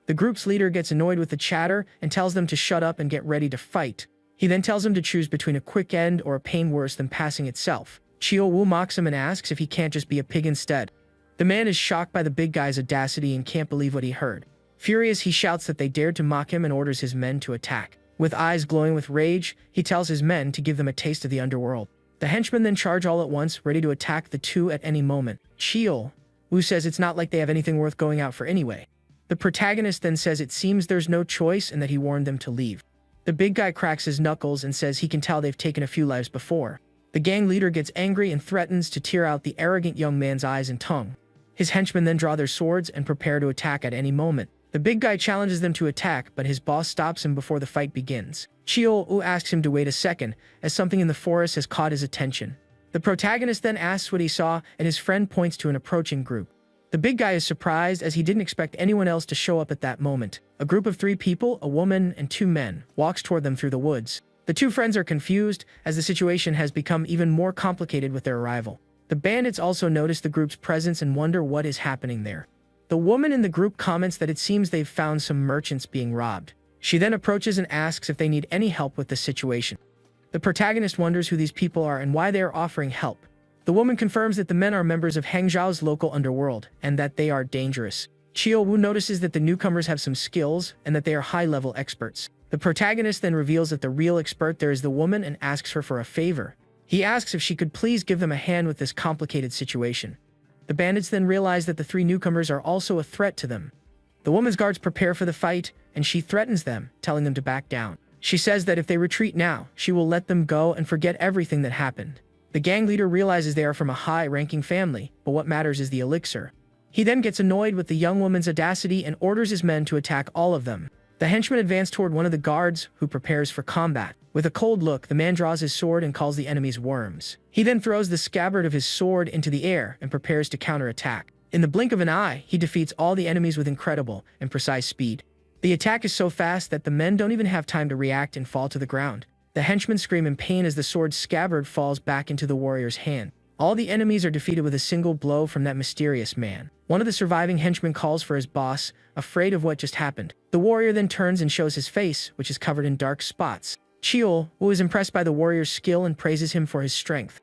The group's leader gets annoyed with the chatter and tells them to shut up and get ready to fight. He then tells them to choose between a quick end or a pain worse than passing itself. Cheol-woo mocks him and asks if he can't just be a pig instead. The man is shocked by the big guy's audacity and can't believe what he heard. Furious, he shouts that they dared to mock him and orders his men to attack. With eyes glowing with rage, he tells his men to give them a taste of the underworld. The henchmen then charge all at once, ready to attack the two at any moment. Cheol-woo says it's not like they have anything worth going out for anyway. The protagonist then says it seems there's no choice and that he warned them to leave. The big guy cracks his knuckles and says he can tell they've taken a few lives before. The gang leader gets angry and threatens to tear out the arrogant young man's eyes and tongue. His henchmen then draw their swords and prepare to attack at any moment. The big guy challenges them to attack, but his boss stops him before the fight begins. Cheol-woo asks him to wait a second, as something in the forest has caught his attention. The protagonist then asks what he saw, and his friend points to an approaching group. The big guy is surprised as he didn't expect anyone else to show up at that moment. A group of 3 people, a woman and 2 men, walks toward them through the woods. The 2 friends are confused, as the situation has become even more complicated with their arrival. The bandits also notice the group's presence and wonder what is happening there. The woman in the group comments that it seems they've found some merchants being robbed. She then approaches and asks if they need any help with the situation. The protagonist wonders who these people are and why they are offering help. The woman confirms that the men are members of Hangzhou's local underworld, and that they are dangerous. Cheol-woo notices that the newcomers have some skills, and that they are high-level experts. The protagonist then reveals that the real expert there is the woman and asks her for a favor. He asks if she could please give them a hand with this complicated situation. The bandits then realize that the 3 newcomers are also a threat to them. The woman's guards prepare for the fight, and she threatens them, telling them to back down. She says that if they retreat now, she will let them go and forget everything that happened. The gang leader realizes they are from a high-ranking family, but what matters is the elixir. He then gets annoyed with the young woman's audacity and orders his men to attack all of them. The henchmen advance toward one of the guards, who prepares for combat. With a cold look, the man draws his sword and calls the enemies worms. He then throws the scabbard of his sword into the air and prepares to counterattack. In the blink of an eye, he defeats all the enemies with incredible and precise speed. The attack is so fast that the men don't even have time to react and fall to the ground. The henchmen scream in pain as the sword's scabbard falls back into the warrior's hand. All the enemies are defeated with a single blow from that mysterious man. One of the surviving henchmen calls for his boss, afraid of what just happened. The warrior then turns and shows his face, which is covered in dark spots. Cheol-woo is impressed by the warrior's skill and praises him for his strength.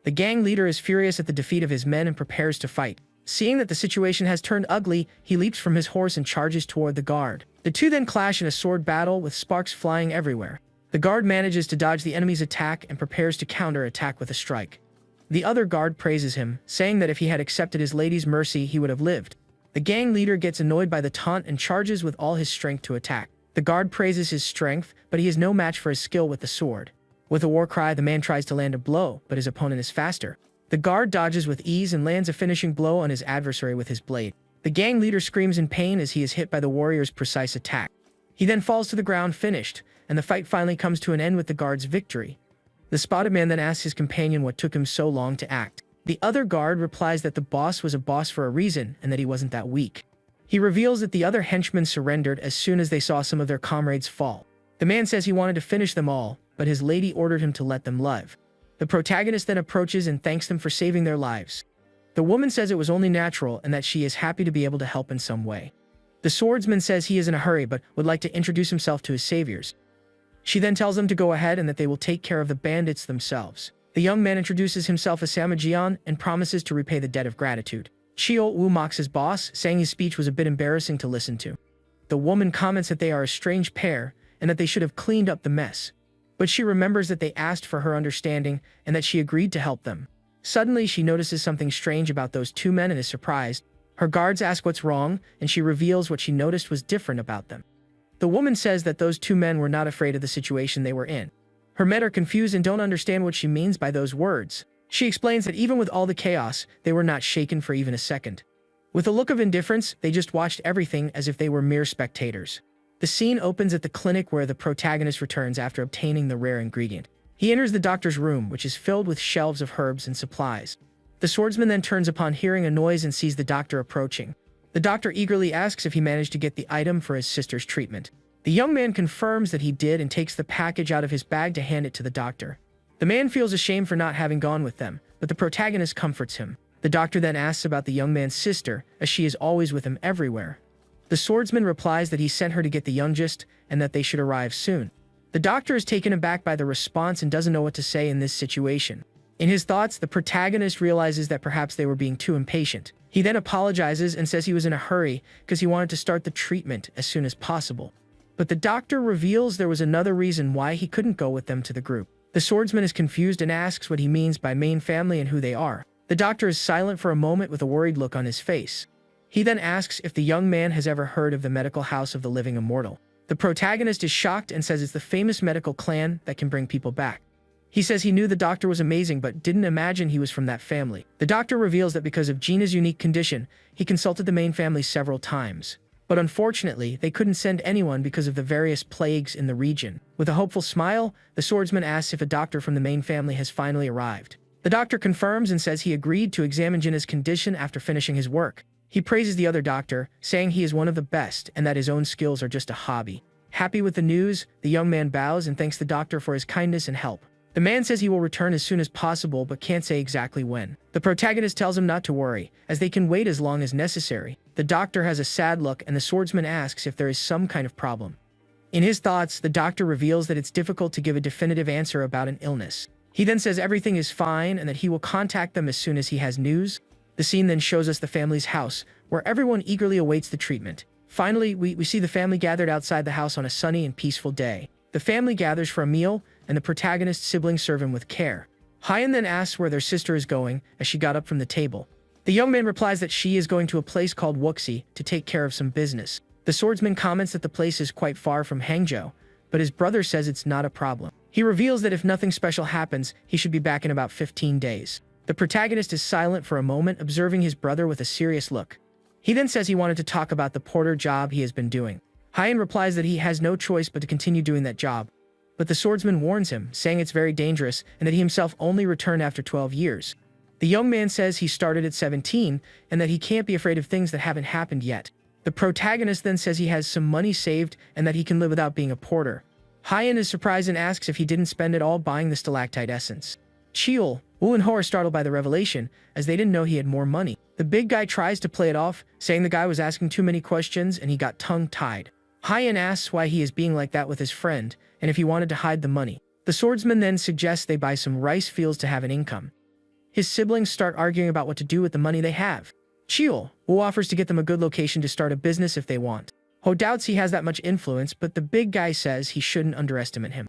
The gang leader is furious at the defeat of his men and prepares to fight. Seeing that the situation has turned ugly, he leaps from his horse and charges toward the guard. The two then clash in a sword battle with sparks flying everywhere. The guard manages to dodge the enemy's attack and prepares to counter-attack with a strike. The other guard praises him, saying that if he had accepted his lady's mercy, he would have lived. The gang leader gets annoyed by the taunt and charges with all his strength to attack. The guard praises his strength, but he is no match for his skill with the sword. With a war cry, the man tries to land a blow, but his opponent is faster. The guard dodges with ease and lands a finishing blow on his adversary with his blade. The gang leader screams in pain as he is hit by the warrior's precise attack. He then falls to the ground finished, and the fight finally comes to an end with the guard's victory. The spotted man then asks his companion what took him so long to act. The other guard replies that the boss was a boss for a reason and that he wasn't that weak. He reveals that the other henchmen surrendered as soon as they saw some of their comrades fall. The man says he wanted to finish them all, but his lady ordered him to let them live. The protagonist then approaches and thanks them for saving their lives. The woman says it was only natural and that she is happy to be able to help in some way. The swordsman says he is in a hurry but would like to introduce himself to his saviors. She then tells them to go ahead and that they will take care of the bandits themselves. The young man introduces himself as Samajian and promises to repay the debt of gratitude. Chio Wu mocks his boss, saying his speech was a bit embarrassing to listen to. The woman comments that they are a strange pair and that they should have cleaned up the mess. But she remembers that they asked for her understanding and that she agreed to help them. Suddenly, she notices something strange about those two men and is surprised. Her guards ask what's wrong, and she reveals what she noticed was different about them. The woman says that those two men were not afraid of the situation they were in. Her men are confused and don't understand what she means by those words. She explains that even with all the chaos, they were not shaken for even a second. With a look of indifference, they just watched everything as if they were mere spectators. The scene opens at the clinic where the protagonist returns after obtaining the rare ingredient. He enters the doctor's room, which is filled with shelves of herbs and supplies. The swordsman then turns upon hearing a noise and sees the doctor approaching. The doctor eagerly asks if he managed to get the item for his sister's treatment. The young man confirms that he did and takes the package out of his bag to hand it to the doctor. The man feels ashamed for not having gone with them, but the protagonist comforts him. The doctor then asks about the young man's sister, as she is always with him everywhere. The swordsman replies that he sent her to get the youngest and that they should arrive soon. The doctor is taken aback by the response and doesn't know what to say in this situation. In his thoughts, the protagonist realizes that perhaps they were being too impatient. He then apologizes and says he was in a hurry because he wanted to start the treatment as soon as possible. But the doctor reveals there was another reason why he couldn't go with them to the group. The swordsman is confused and asks what he means by main family and who they are. The doctor is silent for a moment with a worried look on his face. He then asks if the young man has ever heard of the medical house of the living immortal. The protagonist is shocked and says it's the famous medical clan that can bring people back. He says he knew the doctor was amazing but didn't imagine he was from that family. The doctor reveals that because of Gina's unique condition, he consulted the main family several times. But unfortunately, they couldn't send anyone because of the various plagues in the region. With a hopeful smile, the swordsman asks if a doctor from the main family has finally arrived. The doctor confirms and says he agreed to examine Gina's condition after finishing his work. He praises the other doctor, saying he is one of the best and that his own skills are just a hobby. Happy with the news, the young man bows and thanks the doctor for his kindness and help. The man says he will return as soon as possible but can't say exactly when. The protagonist tells him not to worry, as they can wait as long as necessary. The doctor has a sad look and the swordsman asks if there is some kind of problem. In his thoughts, the doctor reveals that it's difficult to give a definitive answer about an illness. He then says everything is fine and that he will contact them as soon as he has news. The scene then shows us the family's house, where everyone eagerly awaits the treatment. Finally, we see the family gathered outside the house on a sunny and peaceful day. The family gathers for a meal, and the protagonist's siblings serve him with care. Hyan then asks where their sister is going, as she got up from the table. The young man replies that she is going to a place called Wuxi to take care of some business. The swordsman comments that the place is quite far from Hangzhou, but his brother says it's not a problem. He reveals that if nothing special happens, he should be back in about 15 days. The protagonist is silent for a moment, observing his brother with a serious look. He then says he wanted to talk about the porter job he has been doing. Hyan replies that he has no choice but to continue doing that job. But the swordsman warns him, saying it's very dangerous and that he himself only returned after 12 years. The young man says he started at 17 and that he can't be afraid of things that haven't happened yet. The protagonist then says he has some money saved and that he can live without being a porter. Hyan is surprised and asks if he didn't spend it all buying the stalactite essence. Chiol, Wu and Ho are startled by the revelation, as they didn't know he had more money. The big guy tries to play it off, saying the guy was asking too many questions and he got tongue-tied. Hyan asks why he is being like that with his friend, and if he wanted to hide the money. The swordsman then suggests they buy some rice fields to have an income. His siblings start arguing about what to do with the money they have. Cheol, Woo offers to get them a good location to start a business if they want. Ho doubts he has that much influence, but the big guy says he shouldn't underestimate him.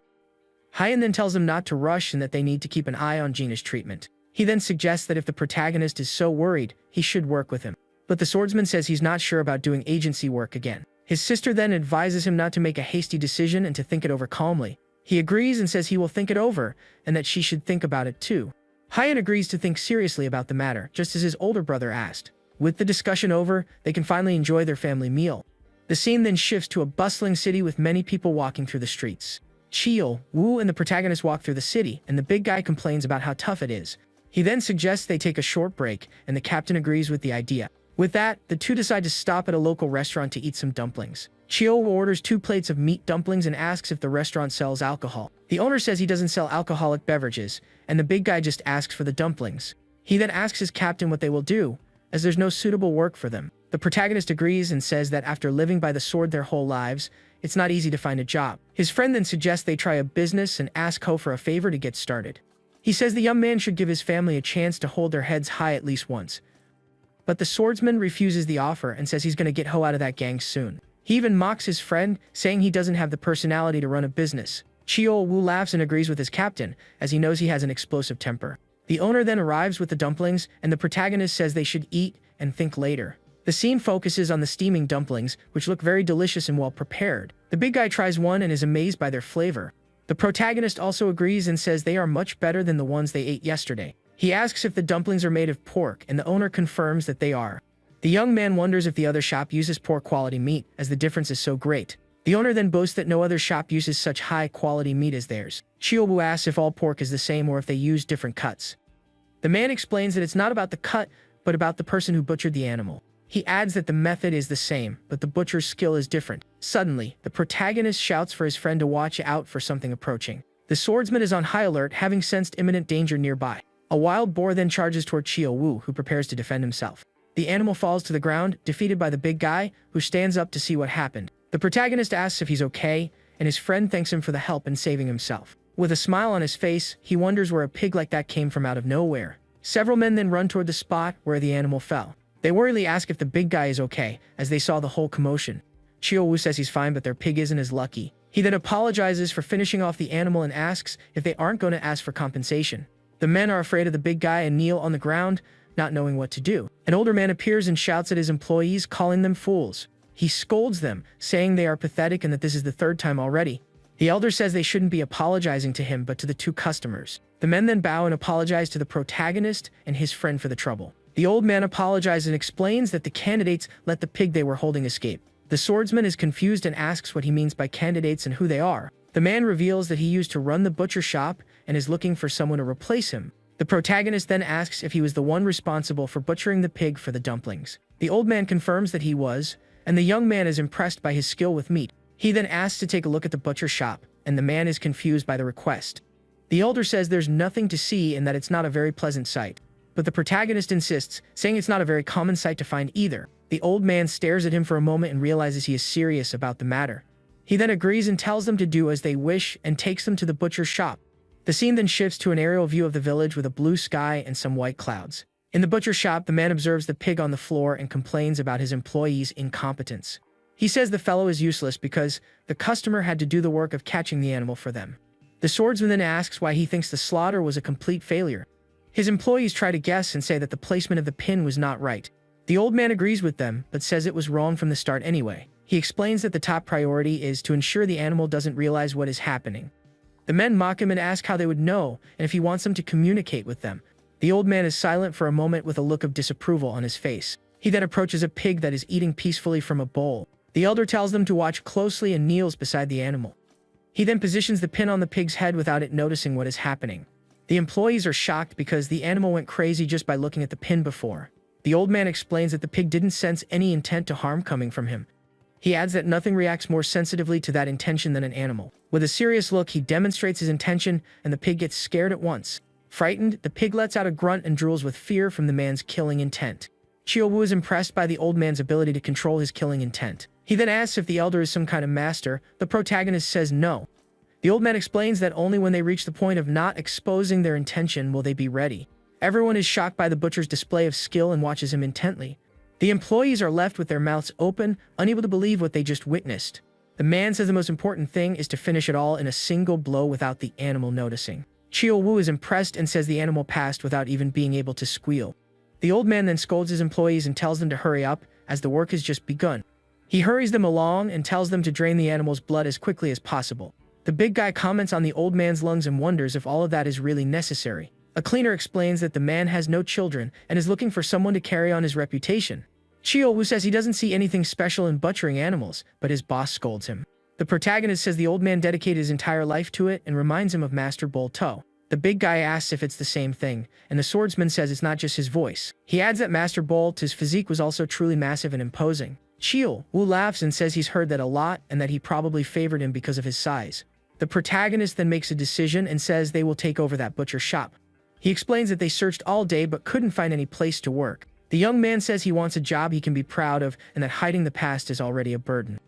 Hyan then tells him not to rush and that they need to keep an eye on Gina's treatment. He then suggests that if the protagonist is so worried, he should work with him. But the swordsman says he's not sure about doing agency work again. His sister then advises him not to make a hasty decision and to think it over calmly. He agrees and says he will think it over, and that she should think about it too. Hyan agrees to think seriously about the matter, just as his older brother asked. With the discussion over, they can finally enjoy their family meal. The scene then shifts to a bustling city with many people walking through the streets. Cheol, Woo, and the protagonist walk through the city, and the big guy complains about how tough it is. He then suggests they take a short break, and the captain agrees with the idea. With that, the two decide to stop at a local restaurant to eat some dumplings. Cheol orders 2 plates of meat dumplings and asks if the restaurant sells alcohol. The owner says he doesn't sell alcoholic beverages, and the big guy just asks for the dumplings. He then asks his captain what they will do, as there's no suitable work for them. The protagonist agrees and says that after living by the sword their whole lives, it's not easy to find a job. His friend then suggests they try a business and ask Ho for a favor to get started. He says the young man should give his family a chance to hold their heads high at least once. But the swordsman refuses the offer and says he's going to get Ho out of that gang soon. He even mocks his friend, saying he doesn't have the personality to run a business. Cheol Woo laughs and agrees with his captain, as he knows he has an explosive temper. The owner then arrives with the dumplings, and the protagonist says they should eat and think later. The scene focuses on the steaming dumplings, which look very delicious and well prepared. The big guy tries one and is amazed by their flavor. The protagonist also agrees and says they are much better than the ones they ate yesterday. He asks if the dumplings are made of pork, and the owner confirms that they are. The young man wonders if the other shop uses poor quality meat, as the difference is so great. The owner then boasts that no other shop uses such high-quality meat as theirs. Cheol Woo asks if all pork is the same or if they use different cuts. The man explains that it's not about the cut, but about the person who butchered the animal. He adds that the method is the same, but the butcher's skill is different. Suddenly, the protagonist shouts for his friend to watch out for something approaching. The swordsman is on high alert, having sensed imminent danger nearby. A wild boar then charges toward Cheol Woo, who prepares to defend himself. The animal falls to the ground, defeated by the big guy, who stands up to see what happened. The protagonist asks if he's okay, and his friend thanks him for the help in saving himself. With a smile on his face, he wonders where a pig like that came from out of nowhere. Several men then run toward the spot where the animal fell. They worriedly ask if the big guy is okay, as they saw the whole commotion. Cheol Woo says he's fine, but their pig isn't as lucky. He then apologizes for finishing off the animal and asks if they aren't going to ask for compensation. The men are afraid of the big guy and kneel on the ground, not knowing what to do. An older man appears and shouts at his employees, calling them fools. He scolds them, saying they are pathetic and that this is the 3rd time already. The elder says they shouldn't be apologizing to him, but to the 2 customers. The men then bow and apologize to the protagonist and his friend for the trouble. The old man apologizes and explains that the candidates let the pig they were holding escape. The swordsman is confused and asks what he means by candidates and who they are. The man reveals that he used to run the butcher shop and is looking for someone to replace him. The protagonist then asks if he was the one responsible for butchering the pig for the dumplings. The old man confirms that he was, and the young man is impressed by his skill with meat. He then asks to take a look at the butcher shop, and the man is confused by the request. The elder says there's nothing to see and that it's not a very pleasant sight. But the protagonist insists, saying it's not a very common sight to find either. The old man stares at him for a moment and realizes he is serious about the matter. He then agrees and tells them to do as they wish and takes them to the butcher's shop. The scene then shifts to an aerial view of the village with a blue sky and some white clouds. In the butcher shop, the man observes the pig on the floor and complains about his employee's incompetence. He says the fellow is useless because the customer had to do the work of catching the animal for them. The swordsman then asks why he thinks the slaughter was a complete failure. His employees try to guess and say that the placement of the pin was not right. The old man agrees with them, but says it was wrong from the start anyway. He explains that the top priority is to ensure the animal doesn't realize what is happening. The men mock him and ask how they would know, and if he wants them to communicate with them. The old man is silent for a moment with a look of disapproval on his face. He then approaches a pig that is eating peacefully from a bowl. The elder tells them to watch closely and kneels beside the animal. He then positions the pin on the pig's head without it noticing what is happening. The employees are shocked because the animal went crazy just by looking at the pin before. The old man explains that the pig didn't sense any intent to harm coming from him. He adds that nothing reacts more sensitively to that intention than an animal. With a serious look, he demonstrates his intention, and the pig gets scared at once. Frightened, the pig lets out a grunt and drools with fear from the man's killing intent. Cheol Woo is impressed by the old man's ability to control his killing intent. He then asks if the elder is some kind of master. The protagonist says no. The old man explains that only when they reach the point of not exposing their intention will they be ready. Everyone is shocked by the butcher's display of skill and watches him intently. The employees are left with their mouths open, unable to believe what they just witnessed. The man says the most important thing is to finish it all in a single blow without the animal noticing. Chio-woo is impressed and says the animal passed without even being able to squeal. The old man then scolds his employees and tells them to hurry up, as the work has just begun. He hurries them along and tells them to drain the animal's blood as quickly as possible. The big guy comments on the old man's lungs and wonders if all of that is really necessary. A cleaner explains that the man has no children and is looking for someone to carry on his reputation. Chio-woo says he doesn't see anything special in butchering animals, but his boss scolds him. The protagonist says the old man dedicated his entire life to it and reminds him of Master Bolto. The big guy asks if it's the same thing, and the swordsman says it's not just his voice. He adds that Master Bolto's physique was also truly massive and imposing. Chio-woo laughs and says he's heard that a lot and that he probably favored him because of his size. The protagonist then makes a decision and says they will take over that butcher shop. He explains that they searched all day but couldn't find any place to work. The young man says he wants a job he can be proud of and that hiding the past is already a burden.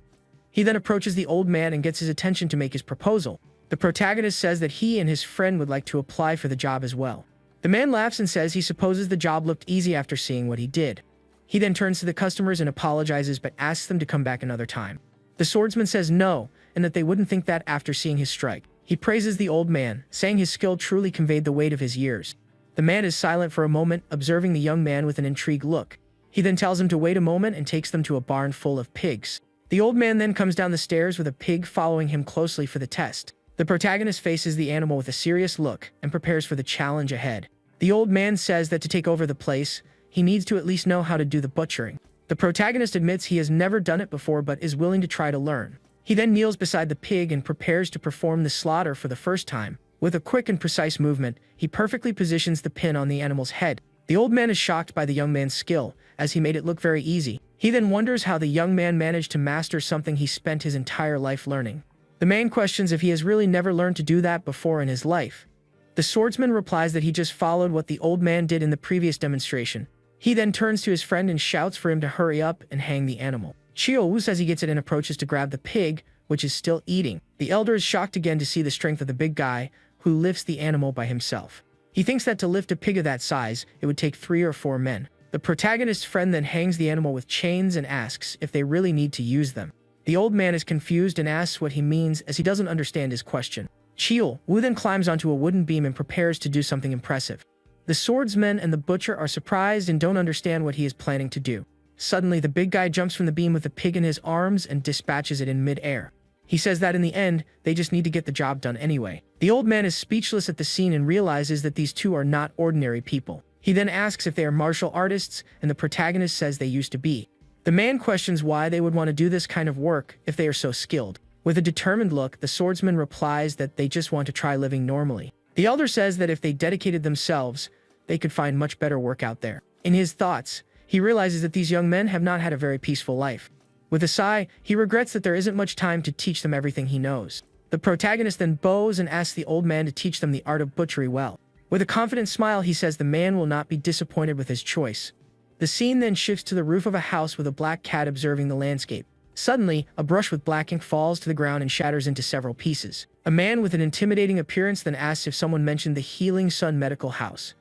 He then approaches the old man and gets his attention to make his proposal. The protagonist says that he and his friend would like to apply for the job as well. The man laughs and says he supposes the job looked easy after seeing what he did. He then turns to the customers and apologizes but asks them to come back another time. The swordsman says no, and that they wouldn't think that after seeing his strike. He praises the old man, saying his skill truly conveyed the weight of his years. The man is silent for a moment, observing the young man with an intrigued look. He then tells him to wait a moment and takes them to a barn full of pigs. The old man then comes down the stairs with a pig following him closely for the test. The protagonist faces the animal with a serious look and prepares for the challenge ahead. The old man says that to take over the place, he needs to at least know how to do the butchering. The protagonist admits he has never done it before but is willing to try to learn. He then kneels beside the pig and prepares to perform the slaughter for the first time. With a quick and precise movement, he perfectly positions the pin on the animal's head. The old man is shocked by the young man's skill, as he made it look very easy. He then wonders how the young man managed to master something he spent his entire life learning. The man questions if he has really never learned to do that before in his life. The swordsman replies that he just followed what the old man did in the previous demonstration. He then turns to his friend and shouts for him to hurry up and hang the animal. Chio-woo says he gets it and approaches to grab the pig, which is still eating. The elder is shocked again to see the strength of the big guy, who lifts the animal by himself. He thinks that to lift a pig of that size, it would take 3 or 4 men. The protagonist's friend then hangs the animal with chains and asks if they really need to use them. The old man is confused and asks what he means as he doesn't understand his question. Chio-woo then climbs onto a wooden beam and prepares to do something impressive. The swordsman and the butcher are surprised and don't understand what he is planning to do. Suddenly, the big guy jumps from the beam with the pig in his arms and dispatches it in mid-air. He says that in the end, they just need to get the job done anyway. The old man is speechless at the scene and realizes that these two are not ordinary people. He then asks if they are martial artists, and the protagonist says they used to be. The man questions why they would want to do this kind of work if they are so skilled. With a determined look, the swordsman replies that they just want to try living normally. The elder says that if they dedicated themselves, they could find much better work out there. In his thoughts, he realizes that these young men have not had a very peaceful life. With a sigh, he regrets that there isn't much time to teach them everything he knows. The protagonist then bows and asks the old man to teach them the art of butchery well. With a confident smile, he says the man will not be disappointed with his choice. The scene then shifts to the roof of a house with a black cat observing the landscape. Suddenly, a brush with black ink falls to the ground and shatters into several pieces. A man with an intimidating appearance then asks if someone mentioned the Healing Sun Medical House.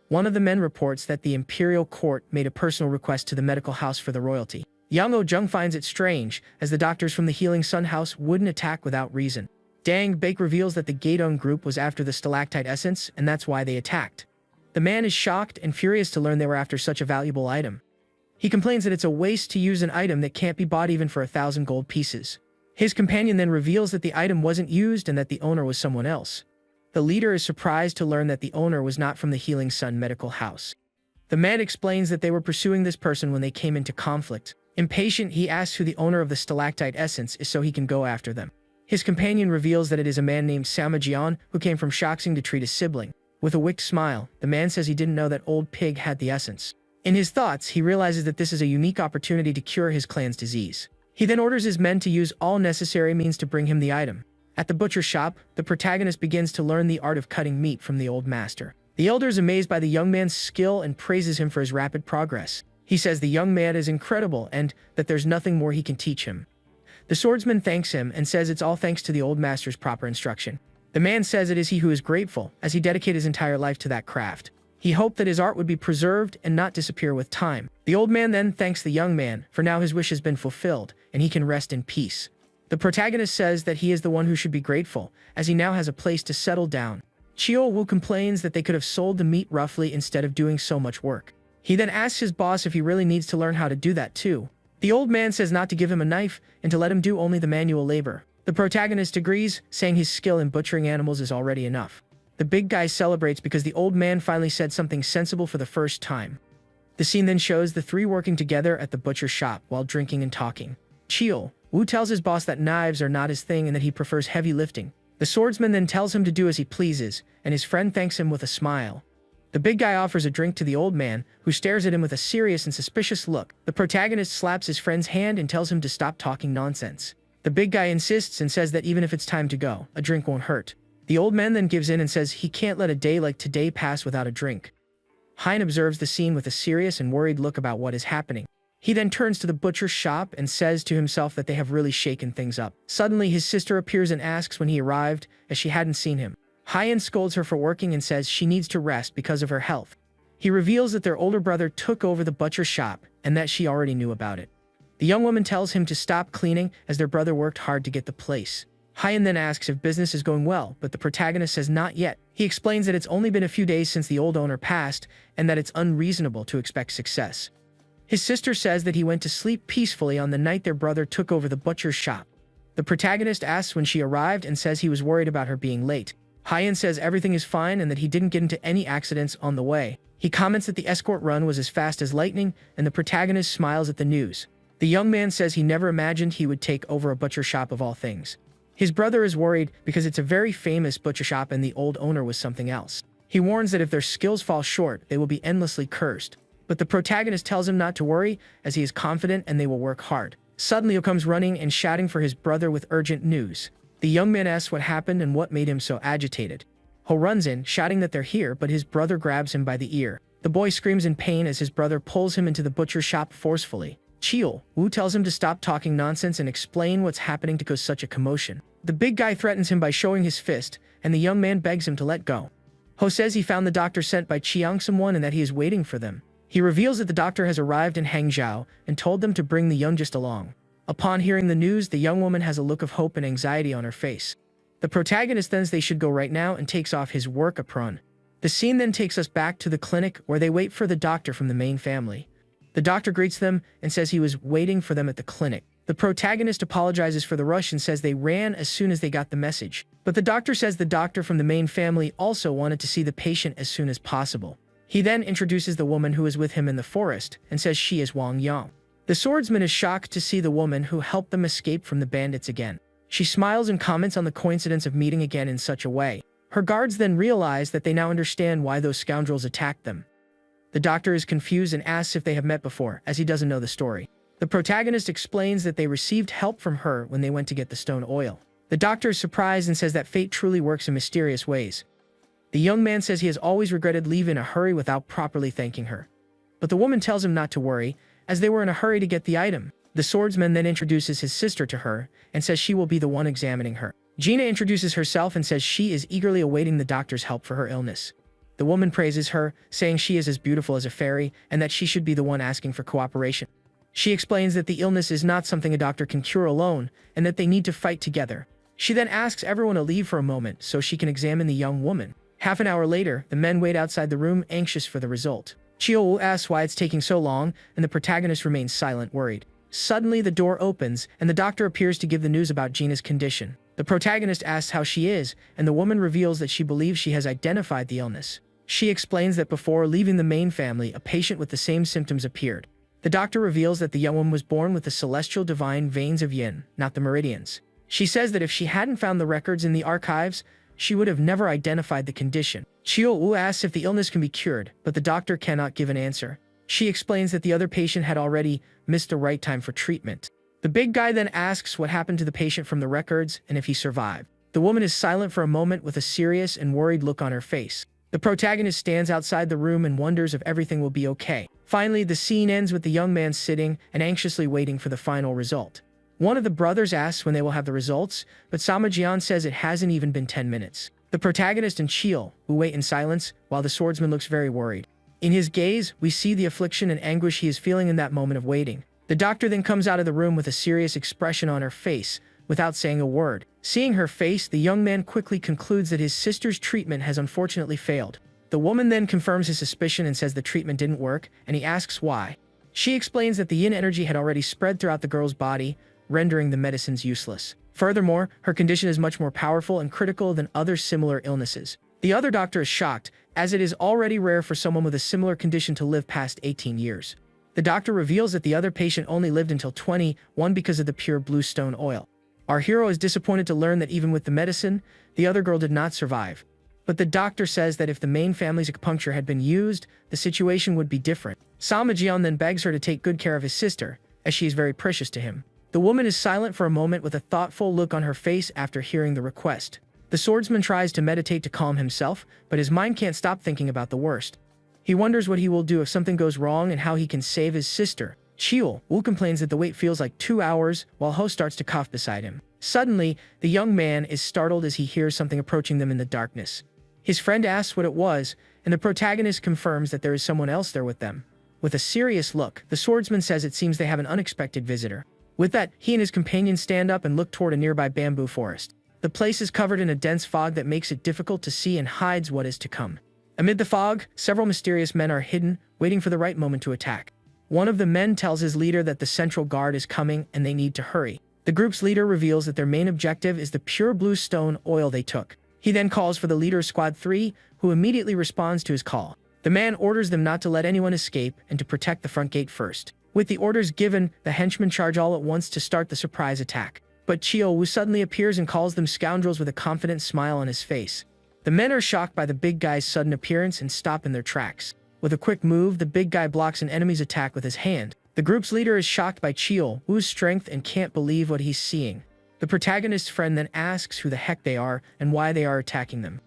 One of the men reports that the imperial court made a personal request to the medical house for the royalty. Yang O-jung finds it strange, as the doctors from the Healing Sun House wouldn't attack without reason. Dang Baek reveals that the Gaedong group was after the stalactite essence, and that's why they attacked. The man is shocked and furious to learn they were after such a valuable item. He complains that it's a waste to use an item that can't be bought even for 1,000 gold pieces. His companion then reveals that the item wasn't used and that the owner was someone else. The leader is surprised to learn that the owner was not from the Healing Sun Medical House. The man explains that they were pursuing this person when they came into conflict. Impatient, he asks who the owner of the stalactite essence is so he can go after them. His companion reveals that it is a man named Samajian who came from Shoxing to treat his sibling. With a wicked smile, the man says he didn't know that Old Pig had the essence. In his thoughts, he realizes that this is a unique opportunity to cure his clan's disease. He then orders his men to use all necessary means to bring him the item. At the butcher shop, the protagonist begins to learn the art of cutting meat from the old master. The elder is amazed by the young man's skill and praises him for his rapid progress. He says the young man is incredible and that there's nothing more he can teach him. The swordsman thanks him and says it's all thanks to the old master's proper instruction. The man says it is he who is grateful, as he dedicated his entire life to that craft. He hoped that his art would be preserved and not disappear with time. The old man then thanks the young man, for now his wish has been fulfilled, and he can rest in peace. The protagonist says that he is the one who should be grateful, as he now has a place to settle down. Chio-woo complains that they could have sold the meat roughly instead of doing so much work. He then asks his boss if he really needs to learn how to do that too. The old man says not to give him a knife and to let him do only the manual labor. The protagonist agrees, saying his skill in butchering animals is already enough. The big guy celebrates because the old man finally said something sensible for the first time. The scene then shows the three working together at the butcher shop while drinking and talking. Chio-woo tells his boss that knives are not his thing and that he prefers heavy lifting. The swordsman then tells him to do as he pleases, and his friend thanks him with a smile. The big guy offers a drink to the old man, who stares at him with a serious and suspicious look. The protagonist slaps his friend's hand and tells him to stop talking nonsense. The big guy insists and says that even if it's time to go, a drink won't hurt. The old man then gives in and says he can't let a day like today pass without a drink. Hein observes the scene with a serious and worried look about what is happening. He then turns to the butcher's shop and says to himself that they have really shaken things up. Suddenly, his sister appears and asks when he arrived, as she hadn't seen him. Hein scolds her for working and says she needs to rest because of her health. He reveals that their older brother took over the butcher shop and that she already knew about it. The young woman tells him to stop cleaning as their brother worked hard to get the place. Hein then asks if business is going well, but the protagonist says not yet. He explains that it's only been a few days since the old owner passed and that it's unreasonable to expect success. His sister says that he went to sleep peacefully on the night their brother took over the butcher's shop. The protagonist asks when she arrived and says he was worried about her being late. Hein says everything is fine and that he didn't get into any accidents on the way. He comments that the escort run was as fast as lightning, and the protagonist smiles at the news. The young man says he never imagined he would take over a butcher shop of all things. His brother is worried because it's a very famous butcher shop and the old owner was something else. He warns that if their skills fall short, they will be endlessly cursed. But the protagonist tells him not to worry, as he is confident and they will work hard. Suddenly, he comes running and shouting for his brother with urgent news. The young man asks what happened and what made him so agitated. Ho runs in, shouting that they're here, but his brother grabs him by the ear. The boy screams in pain as his brother pulls him into the butcher shop forcefully. Chio-woo tells him to stop talking nonsense and explain what's happening to cause such a commotion. The big guy threatens him by showing his fist, and the young man begs him to let go. Ho says he found the doctor sent by Chiang-someone and that he is waiting for them. He reveals that the doctor has arrived in Hangzhou and told them to bring the youngest along. Upon hearing the news, the young woman has a look of hope and anxiety on her face. The protagonist then says they should go right now and takes off his work apron. The scene then takes us back to the clinic where they wait for the doctor from the main family. The doctor greets them and says he was waiting for them at the clinic. The protagonist apologizes for the rush and says they ran as soon as they got the message. But the doctor says the doctor from the main family also wanted to see the patient as soon as possible. He then introduces the woman who is with him in the forest and says she is Wang Yang. The swordsman is shocked to see the woman who helped them escape from the bandits again. She smiles and comments on the coincidence of meeting again in such a way. Her guards then realize that they now understand why those scoundrels attacked them. The doctor is confused and asks if they have met before, as he doesn't know the story. The protagonist explains that they received help from her when they went to get the stone oil. The doctor is surprised and says that fate truly works in mysterious ways. The young man says he has always regretted leaving in a hurry without properly thanking her. But the woman tells him not to worry, as they were in a hurry to get the item. The swordsman then introduces his sister to her and says she will be the one examining her. Gina introduces herself and says she is eagerly awaiting the doctor's help for her illness. The woman praises her, saying she is as beautiful as a fairy and that she should be the one asking for cooperation. She explains that the illness is not something a doctor can cure alone and that they need to fight together. She then asks everyone to leave for a moment so she can examine the young woman. Half an hour later, the men wait outside the room, anxious for the result. Chio-woo asks why it's taking so long, and the protagonist remains silent, worried. Suddenly, the door opens, and the doctor appears to give the news about Gina's condition. The protagonist asks how she is, and the woman reveals that she believes she has identified the illness. She explains that before leaving the main family, a patient with the same symptoms appeared. The doctor reveals that the young woman was born with the celestial divine veins of yin, not the meridians. She says that if she hadn't found the records in the archives, she would have never identified the condition. Chio-woo asks if the illness can be cured, but the doctor cannot give an answer. She explains that the other patient had already missed the right time for treatment. The big guy then asks what happened to the patient from the records and if he survived. The woman is silent for a moment with a serious and worried look on her face. The protagonist stands outside the room and wonders if everything will be okay. Finally, the scene ends with the young man sitting and anxiously waiting for the final result. One of the brothers asks when they will have the results, but Samajian says it hasn't even been 10 minutes. The protagonist and Chio, who wait in silence, while the swordsman looks very worried. In his gaze, we see the affliction and anguish he is feeling in that moment of waiting. The doctor then comes out of the room with a serious expression on her face, without saying a word. Seeing her face, the young man quickly concludes that his sister's treatment has unfortunately failed. The woman then confirms his suspicion and says the treatment didn't work, and he asks why. She explains that the yin energy had already spread throughout the girl's body, rendering the medicines useless. Furthermore, her condition is much more powerful and critical than other similar illnesses. The other doctor is shocked, as it is already rare for someone with a similar condition to live past 18 years. The doctor reveals that the other patient only lived until 21 because of the pure blue stone oil. Our hero is disappointed to learn that even with the medicine, the other girl did not survive. But the doctor says that if the main family's acupuncture had been used, the situation would be different. Samajian then begs her to take good care of his sister, as she is very precious to him. The woman is silent for a moment with a thoughtful look on her face after hearing the request. The swordsman tries to meditate to calm himself, but his mind can't stop thinking about the worst. He wonders what he will do if something goes wrong and how he can save his sister. Chio Wu complains that the wait feels like 2 hours, while Ho starts to cough beside him. Suddenly, the young man is startled as he hears something approaching them in the darkness. His friend asks what it was, and the protagonist confirms that there is someone else there with them. With a serious look, the swordsman says it seems they have an unexpected visitor. With that, he and his companion stand up and look toward a nearby bamboo forest. The place is covered in a dense fog that makes it difficult to see and hides what is to come. Amid the fog, several mysterious men are hidden, waiting for the right moment to attack. One of the men tells his leader that the central guard is coming and they need to hurry. The group's leader reveals that their main objective is the pure blue stone oil they took. He then calls for the leader of Squad 3, who immediately responds to his call. The man orders them not to let anyone escape and to protect the front gate first. With the orders given, the henchmen charge all at once to start the surprise attack. But Chio Wu suddenly appears and calls them scoundrels with a confident smile on his face. The men are shocked by the big guy's sudden appearance and stop in their tracks. With a quick move, the big guy blocks an enemy's attack with his hand. The group's leader is shocked by Chio Wu's strength and can't believe what he's seeing. The protagonist's friend then asks who the heck they are and why they are attacking them.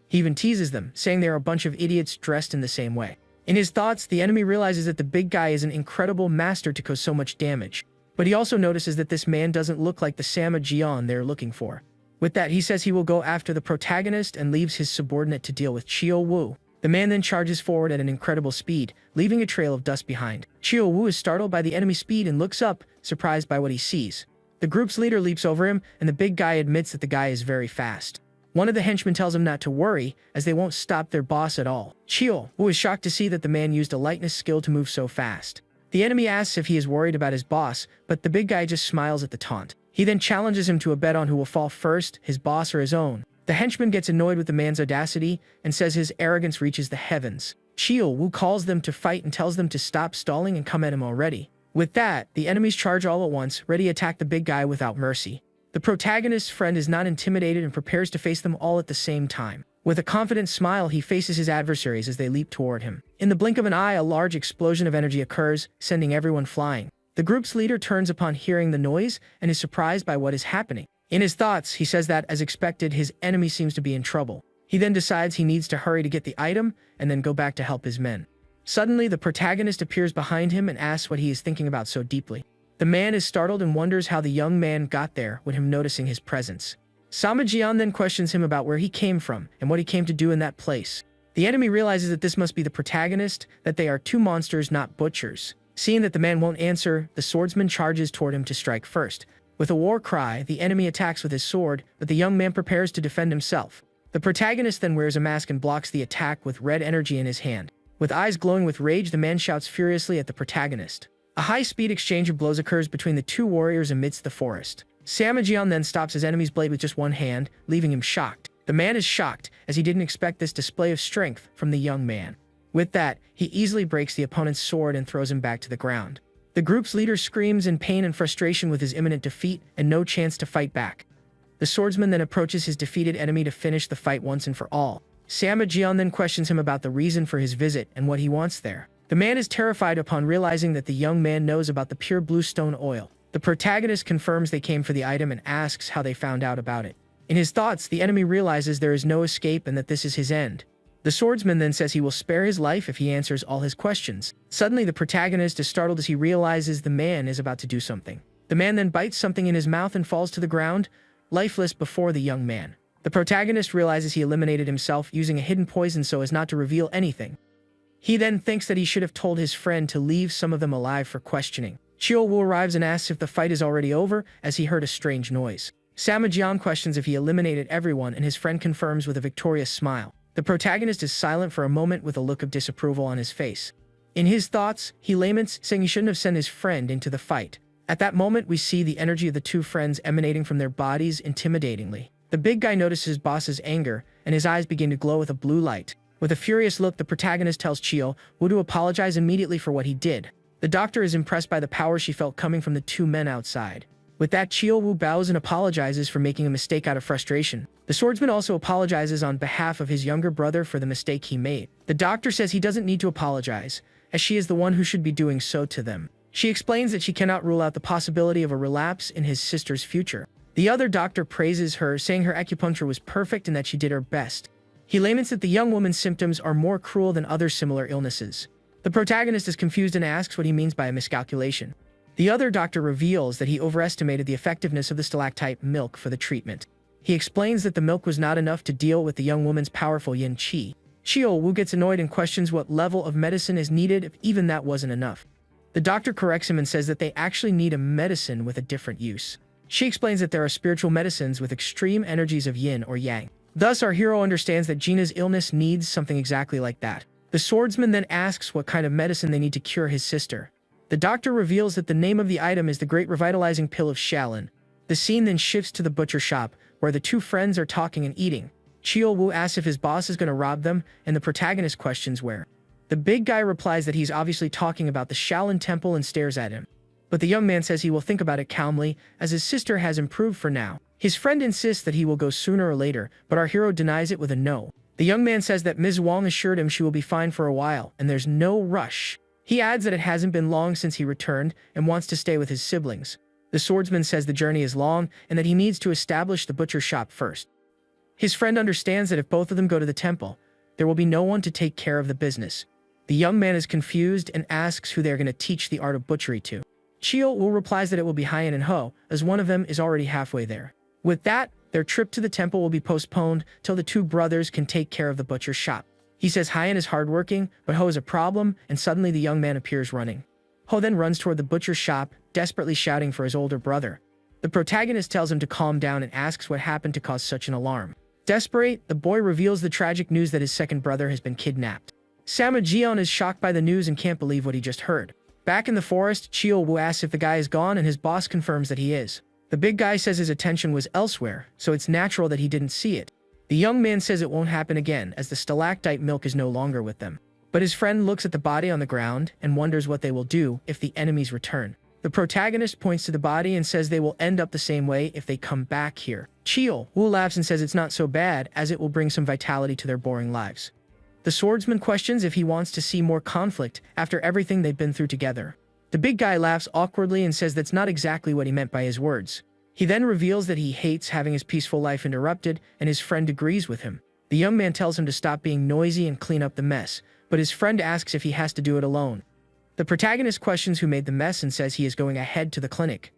He even teases them, saying they are a bunch of idiots dressed in the same way. In his thoughts, the enemy realizes that the big guy is an incredible master to cause so much damage. But he also notices that this man doesn't look like the Sama Jian they're looking for. With that, he says he will go after the protagonist and leaves his subordinate to deal with Chio Wu. The man then charges forward at an incredible speed, leaving a trail of dust behind. Chio Wu is startled by the enemy speed and looks up, surprised by what he sees. The group's leader leaps over him, and the big guy admits that the guy is very fast. One of the henchmen tells him not to worry, as they won't stop their boss at all. Chio Wu is shocked to see that the man used a lightness skill to move so fast. The enemy asks if he is worried about his boss, but the big guy just smiles at the taunt. He then challenges him to a bet on who will fall first, his boss or his own. The henchman gets annoyed with the man's audacity and says his arrogance reaches the heavens. Chio Wu calls them to fight and tells them to stop stalling and come at him already. With that, the enemies charge all at once, ready to attack the big guy without mercy. The protagonist's friend is not intimidated and prepares to face them all at the same time. With a confident smile, he faces his adversaries as they leap toward him. In the blink of an eye, a large explosion of energy occurs, sending everyone flying. The group's leader turns upon hearing the noise and is surprised by what is happening. In his thoughts, he says that, as expected, his enemy seems to be in trouble. He then decides he needs to hurry to get the item and then go back to help his men. Suddenly, the protagonist appears behind him and asks what he is thinking about so deeply. The man is startled and wonders how the young man got there with him noticing his presence. Samajian then questions him about where he came from and what he came to do in that place. The enemy realizes that this must be the protagonist, that they are two monsters, not butchers. Seeing that the man won't answer, the swordsman charges toward him to strike first. With a war cry, the enemy attacks with his sword, but the young man prepares to defend himself. The protagonist then wears a mask and blocks the attack with red energy in his hand. With eyes glowing with rage, the man shouts furiously at the protagonist. A high-speed exchange of blows occurs between the two warriors amidst the forest. Samajian then stops his enemy's blade with just one hand, leaving him shocked. The man is shocked, as he didn't expect this display of strength from the young man. With that, he easily breaks the opponent's sword and throws him back to the ground. The group's leader screams in pain and frustration with his imminent defeat and no chance to fight back. The swordsman then approaches his defeated enemy to finish the fight once and for all. Samajian then questions him about the reason for his visit and what he wants there. The man is terrified upon realizing that the young man knows about the pure blue stone oil. The protagonist confirms they came for the item and asks how they found out about it. In his thoughts, the enemy realizes there is no escape and that this is his end. The swordsman then says he will spare his life if he answers all his questions. Suddenly, the protagonist is startled as he realizes the man is about to do something. The man then bites something in his mouth and falls to the ground, lifeless before the young man. The protagonist realizes he eliminated himself using a hidden poison so as not to reveal anything. He then thinks that he should have told his friend to leave some of them alive for questioning. Chio-woo arrives and asks if the fight is already over, as he heard a strange noise. Samajian questions if he eliminated everyone, and his friend confirms with a victorious smile. The protagonist is silent for a moment with a look of disapproval on his face. In his thoughts, he laments, saying he shouldn't have sent his friend into the fight. At that moment, we see the energy of the two friends emanating from their bodies intimidatingly. The big guy notices his boss's anger, and his eyes begin to glow with a blue light. With a furious look, the protagonist tells Chio-woo to apologize immediately for what he did. The doctor is impressed by the power she felt coming from the two men outside. With that, Chio-woo bows and apologizes for making a mistake out of frustration. The swordsman also apologizes on behalf of his younger brother for the mistake he made. The doctor says he doesn't need to apologize, as she is the one who should be doing so to them. She explains that she cannot rule out the possibility of a relapse in his sister's future. The other doctor praises her, saying her acupuncture was perfect and that she did her best. He laments that the young woman's symptoms are more cruel than other similar illnesses. The protagonist is confused and asks what he means by a miscalculation. The other doctor reveals that he overestimated the effectiveness of the stalactite milk for the treatment. He explains that the milk was not enough to deal with the young woman's powerful yin qi. Chio-woo gets annoyed and questions what level of medicine is needed if even that wasn't enough. The doctor corrects him and says that they actually need a medicine with a different use. She explains that there are spiritual medicines with extreme energies of yin or yang. Thus, our hero understands that Gina's illness needs something exactly like that. The swordsman then asks what kind of medicine they need to cure his sister. The doctor reveals that the name of the item is the Great Revitalizing Pill of Shaolin. The scene then shifts to the butcher shop, where the two friends are talking and eating. Chio-woo asks if his boss is going to rob them, and the protagonist questions where. The big guy replies that he's obviously talking about the Shaolin Temple and stares at him. But the young man says he will think about it calmly, as his sister has improved for now. His friend insists that he will go sooner or later, but our hero denies it with a no. The young man says that Ms. Wong assured him she will be fine for a while, and there's no rush. He adds that it hasn't been long since he returned and wants to stay with his siblings. The swordsman says the journey is long and that he needs to establish the butcher shop first. His friend understands that if both of them go to the temple, there will be no one to take care of the business. The young man is confused and asks who they're going to teach the art of butchery to. Chio-woo replies that it will be Hyen and Ho, as one of them is already halfway there. With that, their trip to the temple will be postponed till the two brothers can take care of the butcher's shop. He says Hyen is hardworking, but Ho is a problem, and suddenly the young man appears running. Ho then runs toward the butcher's shop, desperately shouting for his older brother. The protagonist tells him to calm down and asks what happened to cause such an alarm. Desperate, the boy reveals the tragic news that his second brother has been kidnapped. Samajian is shocked by the news and can't believe what he just heard. Back in the forest, Chio-woo asks if the guy is gone, and his boss confirms that he is. The big guy says his attention was elsewhere, so it's natural that he didn't see it. The young man says it won't happen again, as the stalactite milk is no longer with them. But his friend looks at the body on the ground and wonders what they will do if the enemies return. The protagonist points to the body and says they will end up the same way if they come back here. Chio-woo laughs and says it's not so bad, as it will bring some vitality to their boring lives. The swordsman questions if he wants to see more conflict after everything they've been through together. The big guy laughs awkwardly and says that's not exactly what he meant by his words. He then reveals that he hates having his peaceful life interrupted, and his friend agrees with him. The young man tells him to stop being noisy and clean up the mess, but his friend asks if he has to do it alone. The protagonist questions who made the mess and says he is going ahead to the clinic.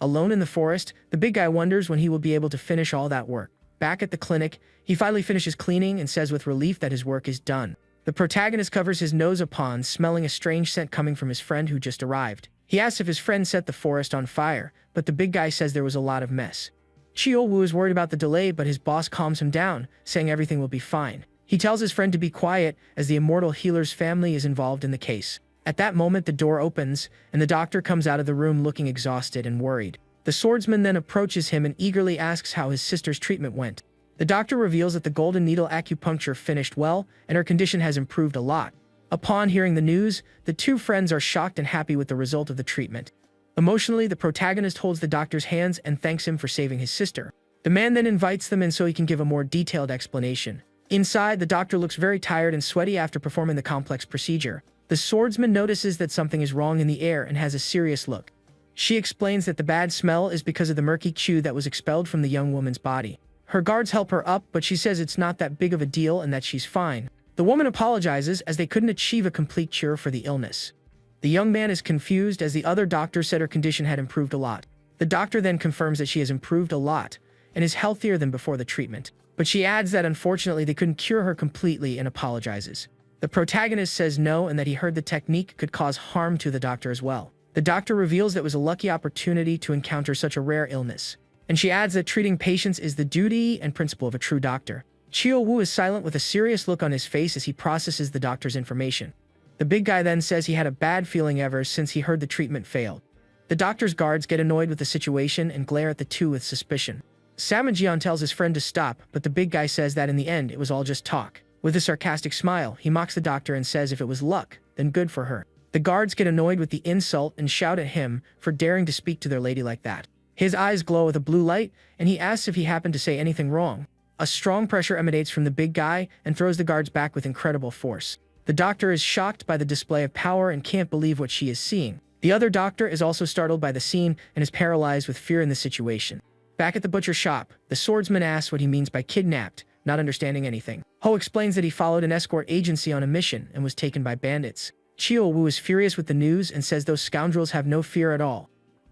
Alone in the forest, the big guy wonders when he will be able to finish all that work. Back at the clinic, he finally finishes cleaning and says with relief that his work is done. The protagonist covers his nose upon smelling a strange scent coming from his friend who just arrived. He asks if his friend set the forest on fire, but the big guy says there was a lot of mess. Chio-woo is worried about the delay, but his boss calms him down, saying everything will be fine. He tells his friend to be quiet, as the immortal healer's family is involved in the case. At that moment, the door opens, and the doctor comes out of the room looking exhausted and worried. The swordsman then approaches him and eagerly asks how his sister's treatment went. The doctor reveals that the golden needle acupuncture finished well, and her condition has improved a lot. Upon hearing the news, the two friends are shocked and happy with the result of the treatment. Emotionally, the protagonist holds the doctor's hands and thanks him for saving his sister. The man then invites them in so he can give a more detailed explanation. Inside, the doctor looks very tired and sweaty after performing the complex procedure. The swordsman notices that something is wrong in the air and has a serious look. She explains that the bad smell is because of the murky chew that was expelled from the young woman's body. Her guards help her up, but she says it's not that big of a deal and that she's fine. The woman apologizes as they couldn't achieve a complete cure for the illness. The young man is confused as the other doctor said her condition had improved a lot. The doctor then confirms that she has improved a lot and is healthier than before the treatment. but she adds that unfortunately they couldn't cure her completely and apologizes. The protagonist says no and that he heard the technique could cause harm to the doctor as well. The doctor reveals that it was a lucky opportunity to encounter such a rare illness, and she adds that treating patients is the duty and principle of a true doctor. Chio-woo is silent with a serious look on his face as he processes the doctor's information. The big guy then says he had a bad feeling ever since he heard the treatment failed. The doctor's guards get annoyed with the situation and glare at the two with suspicion. Samajian tells his friend to stop, but the big guy says that in the end it was all just talk. With a sarcastic smile, he mocks the doctor and says if it was luck, then good for her. The guards get annoyed with the insult and shout at him for daring to speak to their lady like that. His eyes glow with a blue light, and he asks if he happened to say anything wrong. A strong pressure emanates from the big guy and throws the guards back with incredible force. The doctor is shocked by the display of power and can't believe what she is seeing. The other doctor is also startled by the scene and is paralyzed with fear in the situation. Back at the butcher shop, the swordsman asks what he means by kidnapped, not understanding anything. Ho explains that he followed an escort agency on a mission and was taken by bandits. Chio-woo is furious with the news and says those scoundrels have no fear at all.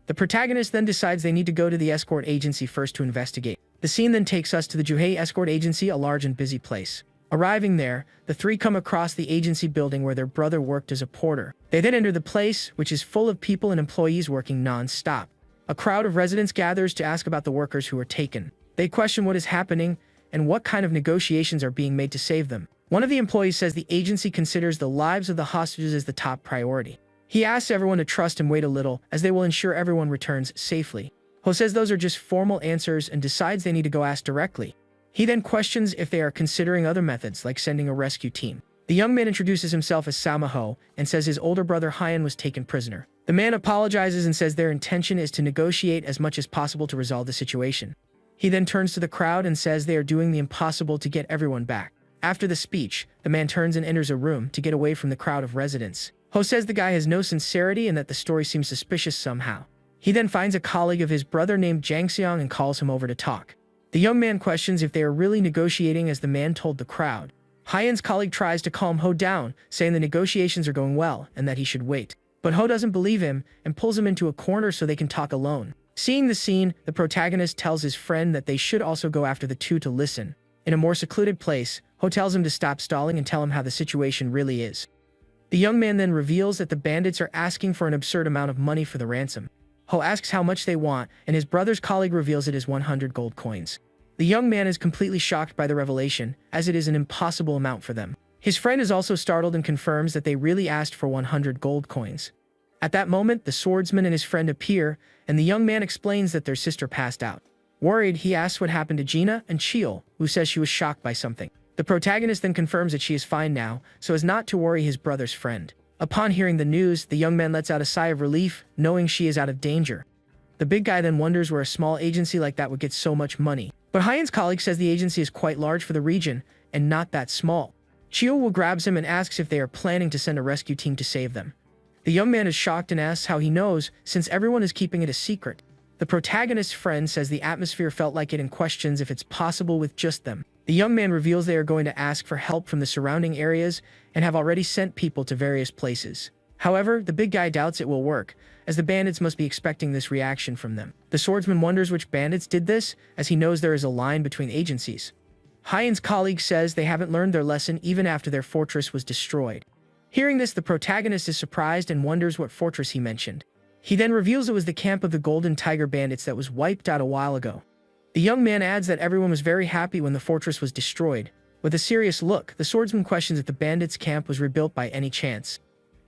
The protagonist then decides they need to go to the escort agency first to investigate. The scene then takes us to the Juhei escort agency, a large and busy place. Arriving there, the three come across the agency building where their brother worked as a porter. They then enter the place, which is full of people and employees working non-stop. A crowd of residents gathers to ask about the workers who were taken. They question what is happening and what kind of negotiations are being made to save them. One of the employees says the agency considers the lives of the hostages as the top priority. He asks everyone to trust and wait a little, as they will ensure everyone returns safely. Ho says those are just formal answers and decides they need to go ask directly. He then questions if they are considering other methods, like sending a rescue team. The young man introduces himself as Samaho and says his older brother Hyan was taken prisoner. The man apologizes and says their intention is to negotiate as much as possible to resolve the situation. He then turns to the crowd and says they are doing the impossible to get everyone back. After the speech, the man turns and enters a room to get away from the crowd of residents. Ho says the guy has no sincerity and that the story seems suspicious somehow. He then finds a colleague of his brother named Jang Seong and calls him over to talk. The young man questions if they are really negotiating as the man told the crowd. Hyan's colleague tries to calm Ho down, saying the negotiations are going well and that he should wait. But Ho doesn't believe him and pulls him into a corner so they can talk alone. Seeing the scene, the protagonist tells his friend that they should also go after the two to listen. In a more secluded place, Ho tells him to stop stalling and tell him how the situation really is. The young man then reveals that the bandits are asking for an absurd amount of money for the ransom. Ho asks how much they want, and his brother's colleague reveals it is 100 gold coins. The young man is completely shocked by the revelation, as it is an impossible amount for them. His friend is also startled and confirms that they really asked for 100 gold coins. At that moment, the swordsman and his friend appear, and the young man explains that their sister passed out. Worried, he asks what happened to Gina and Chio, who says she was shocked by something. The protagonist then confirms that she is fine now, so as not to worry his brother's friend. Upon hearing the news, the young man lets out a sigh of relief, knowing she is out of danger. The big guy then wonders where a small agency like that would get so much money. But Hyan's colleague says the agency is quite large for the region, and not that small. Chio-woo grabs him and asks if they are planning to send a rescue team to save them. The young man is shocked and asks how he knows, since everyone is keeping it a secret. The protagonist's friend says the atmosphere felt like it and questions if it's possible with just them. The young man reveals they are going to ask for help from the surrounding areas and have already sent people to various places. However, the big guy doubts it will work, as the bandits must be expecting this reaction from them. The swordsman wonders which bandits did this, as he knows there is a line between agencies. Hyan's colleague says they haven't learned their lesson even after their fortress was destroyed. Hearing this, the protagonist is surprised and wonders what fortress he mentioned. He then reveals it was the camp of the Golden Tiger bandits that was wiped out a while ago. The young man adds that everyone was very happy when the fortress was destroyed. With a serious look, the swordsman questions if the bandits' camp was rebuilt by any chance.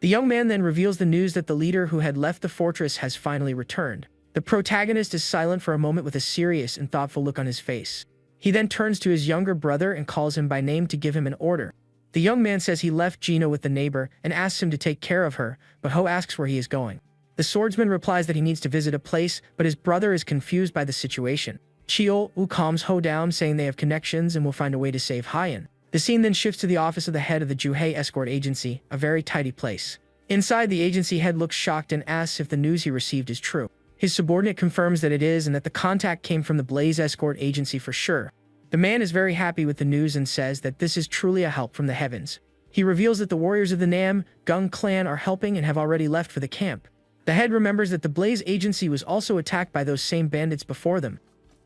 The young man then reveals the news that the leader who had left the fortress has finally returned. The protagonist is silent for a moment with a serious and thoughtful look on his face. He then turns to his younger brother and calls him by name to give him an order. The young man says he left Gina with the neighbor and asks him to take care of her, but Ho asks where he is going. The swordsman replies that he needs to visit a place, but his brother is confused by the situation. Chio-woo calms Ho down, saying they have connections and will find a way to save Hyan. The scene then shifts to the office of the head of the Juhei escort agency, a very tidy place. Inside, the agency head looks shocked and asks if the news he received is true. His subordinate confirms that it is and that the contact came from the Blaze escort agency for sure. The man is very happy with the news and says that this is truly a help from the heavens. He reveals that the warriors of the Nam-gung clan are helping and have already left for the camp. The head remembers that the Blaze agency was also attacked by those same bandits before them.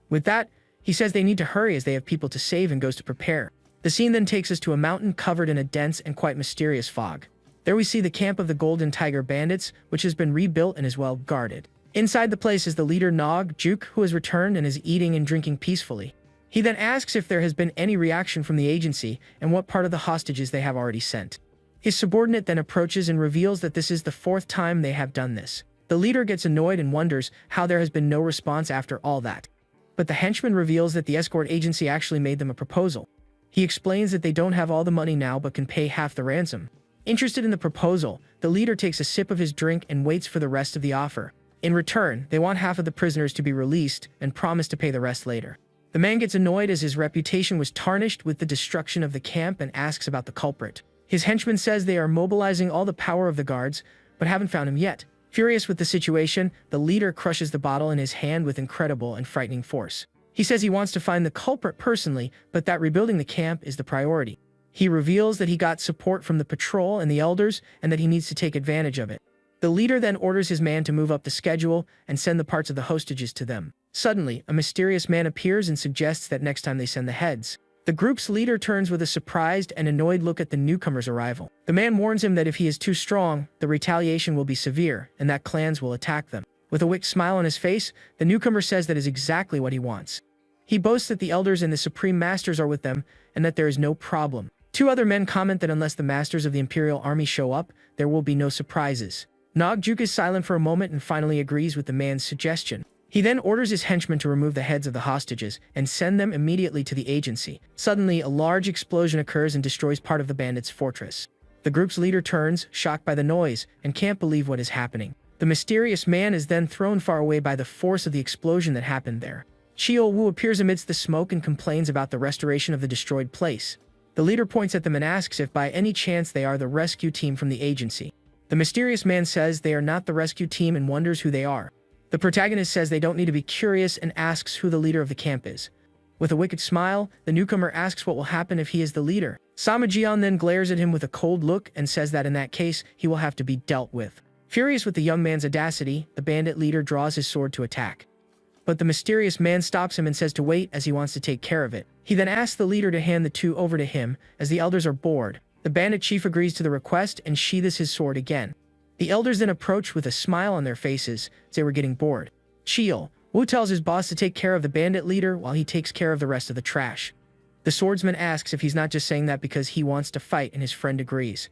With that, He says they need to hurry as they have people to save and goes to prepare. The scene then takes us to a mountain covered in a dense and quite mysterious fog. There we see the camp of the Golden Tiger Bandits, which has been rebuilt and is well guarded. Inside the place is the leader Nog Juk, who has returned and is eating and drinking peacefully. He then asks if there has been any reaction from the agency and what part of the hostages they have already sent. His subordinate then approaches and reveals that this is the 4th time they have done this. The leader gets annoyed and wonders how there has been no response after all that. But the henchman reveals that the escort agency actually made them a proposal. He explains that they don't have all the money now but can pay half the ransom. Interested in the proposal, the leader takes a sip of his drink and waits for the rest of the offer. In return, they want half of the prisoners to be released and promise to pay the rest later. The man gets annoyed as his reputation was tarnished with the destruction of the camp and asks about the culprit. His henchman says they are mobilizing all the power of the guards, but haven't found him yet. Furious with the situation, the leader crushes the bottle in his hand with incredible and frightening force. He says he wants to find the culprit personally, but that rebuilding the camp is the priority. He reveals that he got support from the patrol and the elders and that he needs to take advantage of it. The leader then orders his man to move up the schedule and send the parts of the hostages to them. Suddenly, a mysterious man appears and suggests that next time they send the heads. The group's leader turns with a surprised and annoyed look at the newcomer's arrival. The man warns him that if he is too strong, the retaliation will be severe and that clans will attack them. With a wicked smile on his face, the newcomer says that is exactly what he wants. He boasts that the elders and the supreme masters are with them and that there is no problem. 2 other men comment that unless the masters of the Imperial Army show up, there will be no surprises. Nog Juk is silent for a moment and finally agrees with the man's suggestion. He then orders his henchmen to remove the heads of the hostages and send them immediately to the agency. Suddenly, a large explosion occurs and destroys part of the bandits' fortress. The group's leader turns, shocked by the noise, and can't believe what is happening. The mysterious man is then thrown far away by the force of the explosion that happened there. Chiyo Wu appears amidst the smoke and complains about the restoration of the destroyed place. The leader points at them and asks if by any chance they are the rescue team from the agency. The mysterious man says they are not the rescue team and wonders who they are. The protagonist says they don't need to be curious and asks who the leader of the camp is. With a wicked smile, the newcomer asks what will happen if he is the leader. Samajian then glares at him with a cold look and says that in that case, he will have to be dealt with. Furious with the young man's audacity, the bandit leader draws his sword to attack. But the mysterious man stops him and says to wait as he wants to take care of it. He then asks the leader to hand the 2 over to him, as the elders are bored. The bandit chief agrees to the request and sheathes his sword again. The elders then approach with a smile on their faces as they were getting bored. Chiyo Wu tells his boss to take care of the bandit leader while he takes care of the rest of the trash. The swordsman asks if he's not just saying that because he wants to fight and his friend agrees.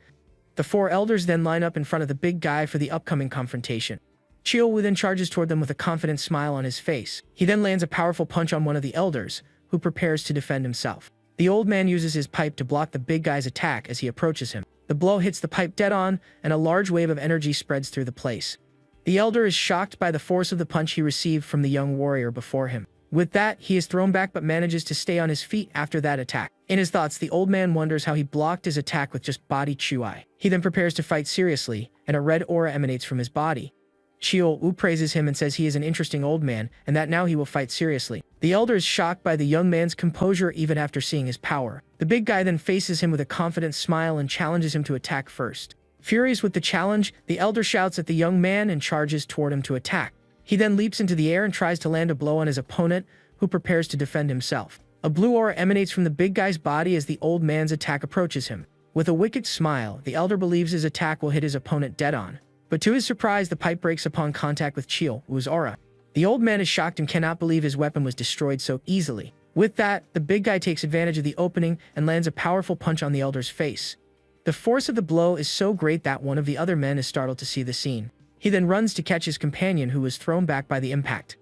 The 4 elders then line up in front of the big guy for the upcoming confrontation. Chiyo Wu then charges toward them with a confident smile on his face. He then lands a powerful punch on one of the elders, who prepares to defend himself. The old man uses his pipe to block the big guy's attack as he approaches him. The blow hits the pipe dead on, and a large wave of energy spreads through the place. The elder is shocked by the force of the punch he received from the young warrior before him. With that, he is thrown back but manages to stay on his feet after that attack. In his thoughts, the old man wonders how he blocked his attack with just body Chui. He then prepares to fight seriously, and a red aura emanates from his body. Chiyo Wu praises him and says he is an interesting old man, and that now he will fight seriously. The elder is shocked by the young man's composure even after seeing his power. The big guy then faces him with a confident smile and challenges him to attack first. Furious with the challenge, the elder shouts at the young man and charges toward him to attack. He then leaps into the air and tries to land a blow on his opponent, who prepares to defend himself. A blue aura emanates from the big guy's body as the old man's attack approaches him. With a wicked smile, the elder believes his attack will hit his opponent dead on. But to his surprise, the pipe breaks upon contact with Chiyo Wu's aura. The old man is shocked and cannot believe his weapon was destroyed so easily. With that, the big guy takes advantage of the opening and lands a powerful punch on the elder's face. The force of the blow is so great that one of the other men is startled to see the scene. He then runs to catch his companion who was thrown back by the impact.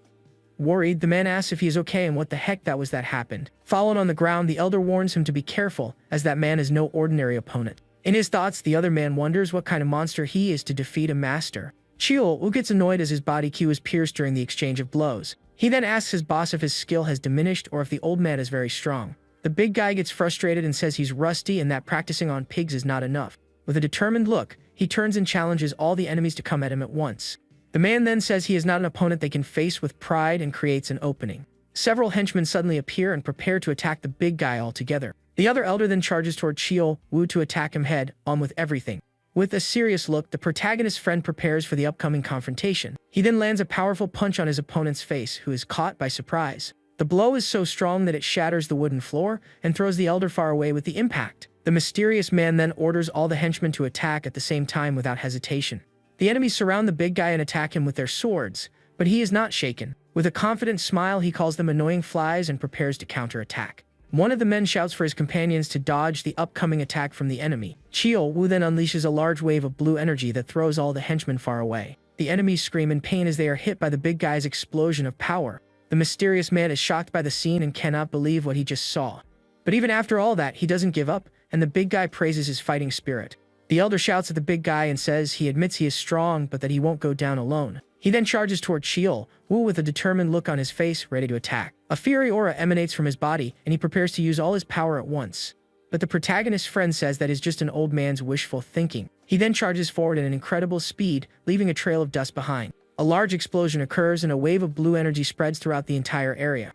Worried, the man asks if he is okay and what the heck that was that happened. Fallen on the ground, the elder warns him to be careful, as that man is no ordinary opponent. In his thoughts, the other man wonders what kind of monster he is to defeat a master. Chiyo Wu gets annoyed as his body Q is pierced during the exchange of blows. He then asks his boss if his skill has diminished or if the old man is very strong. The big guy gets frustrated and says he's rusty and that practicing on pigs is not enough. With a determined look, he turns and challenges all the enemies to come at him at once. The man then says he is not an opponent they can face with pride and creates an opening. Several henchmen suddenly appear and prepare to attack the big guy altogether. The other elder then charges toward Chiyo Wu to attack him head on with everything. With a serious look, the protagonist's friend prepares for the upcoming confrontation. He then lands a powerful punch on his opponent's face, who is caught by surprise. The blow is so strong that it shatters the wooden floor and throws the elder far away with the impact. The mysterious man then orders all the henchmen to attack at the same time without hesitation. The enemies surround the big guy and attack him with their swords, but he is not shaken. With a confident smile, he calls them annoying flies and prepares to counterattack. One of the men shouts for his companions to dodge the upcoming attack from the enemy. Chio Wu then unleashes a large wave of blue energy that throws all the henchmen far away. The enemies scream in pain as they are hit by the big guy's explosion of power. The mysterious man is shocked by the scene and cannot believe what he just saw. But even after all that, he doesn't give up, and the big guy praises his fighting spirit. The elder shouts at the big guy and says he admits he is strong, but that he won't go down alone. He then charges toward Chio Wu with a determined look on his face, ready to attack. A fiery aura emanates from his body, and he prepares to use all his power at once. But the protagonist's friend says that is just an old man's wishful thinking. He then charges forward at an incredible speed, leaving a trail of dust behind. A large explosion occurs, and a wave of blue energy spreads throughout the entire area.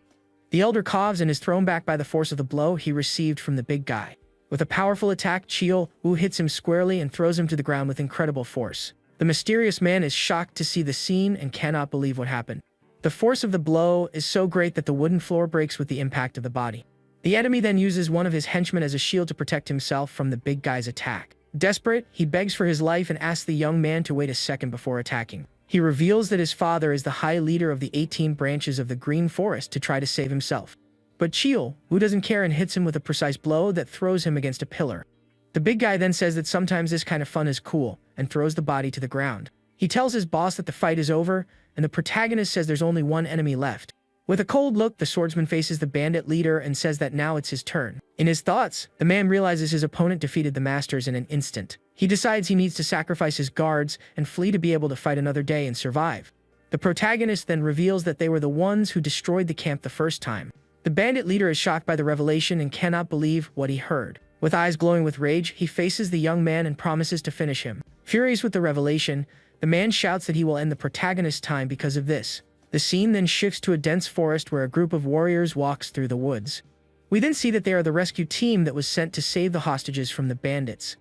The elder coughs and is thrown back by the force of the blow he received from the big guy. With a powerful attack, Chio Wu hits him squarely and throws him to the ground with incredible force. The mysterious man is shocked to see the scene and cannot believe what happened. The force of the blow is so great that the wooden floor breaks with the impact of the body. The enemy then uses one of his henchmen as a shield to protect himself from the big guy's attack. Desperate, he begs for his life and asks the young man to wait a second before attacking. He reveals that his father is the high leader of the 18 branches of the Green Forest to try to save himself. But Chio Wu doesn't care and hits him with a precise blow that throws him against a pillar. The big guy then says that sometimes this kind of fun is cool and throws the body to the ground. He tells his boss that the fight is over, and the protagonist says there's only one enemy left. With a cold look, the swordsman faces the bandit leader and says that now it's his turn. In his thoughts, the man realizes his opponent defeated the masters in an instant. He decides he needs to sacrifice his guards and flee to be able to fight another day and survive. The protagonist then reveals that they were the ones who destroyed the camp the first time. The bandit leader is shocked by the revelation and cannot believe what he heard. With eyes glowing with rage, he faces the young man and promises to finish him. Furious with the revelation, the man shouts that he will end the protagonist's time because of this. The scene then shifts to a dense forest where a group of warriors walks through the woods. We then see that they are the rescue team that was sent to save the hostages from the bandits.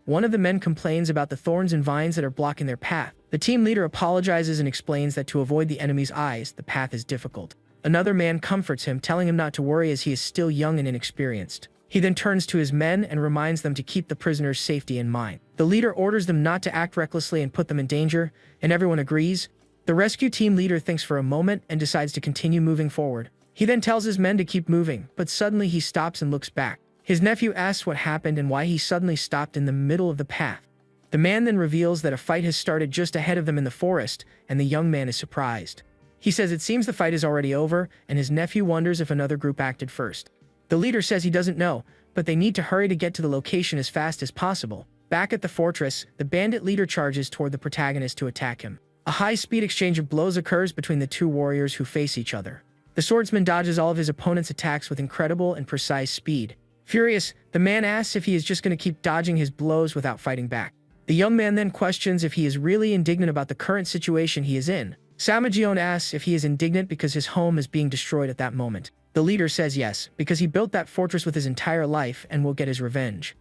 One of the men complains about the thorns and vines that are blocking their path. The team leader apologizes and explains that to avoid the enemy's eyes, the path is difficult. Another man comforts him, telling him not to worry as he is still young and inexperienced. He then turns to his men and reminds them to keep the prisoner's safety in mind. The leader orders them not to act recklessly and put them in danger, and everyone agrees. The rescue team leader thinks for a moment and decides to continue moving forward. He then tells his men to keep moving, but suddenly he stops and looks back. His nephew asks what happened and why he suddenly stopped in the middle of the path. The man then reveals that a fight has started just ahead of them in the forest, and the young man is surprised. He says it seems the fight is already over, and his nephew wonders if another group acted first. The leader says he doesn't know, but they need to hurry to get to the location as fast as possible. Back at the fortress, the bandit leader charges toward the protagonist to attack him. A high-speed exchange of blows occurs between the two warriors who face each other. The swordsman dodges all of his opponent's attacks with incredible and precise speed. Furious, the man asks if he is just going to keep dodging his blows without fighting back. The young man then questions if he is really indignant about the current situation he is in. Samajion asks if he is indignant because his home is being destroyed at that moment. The leader says yes, because he built that fortress with his entire life and will get his revenge.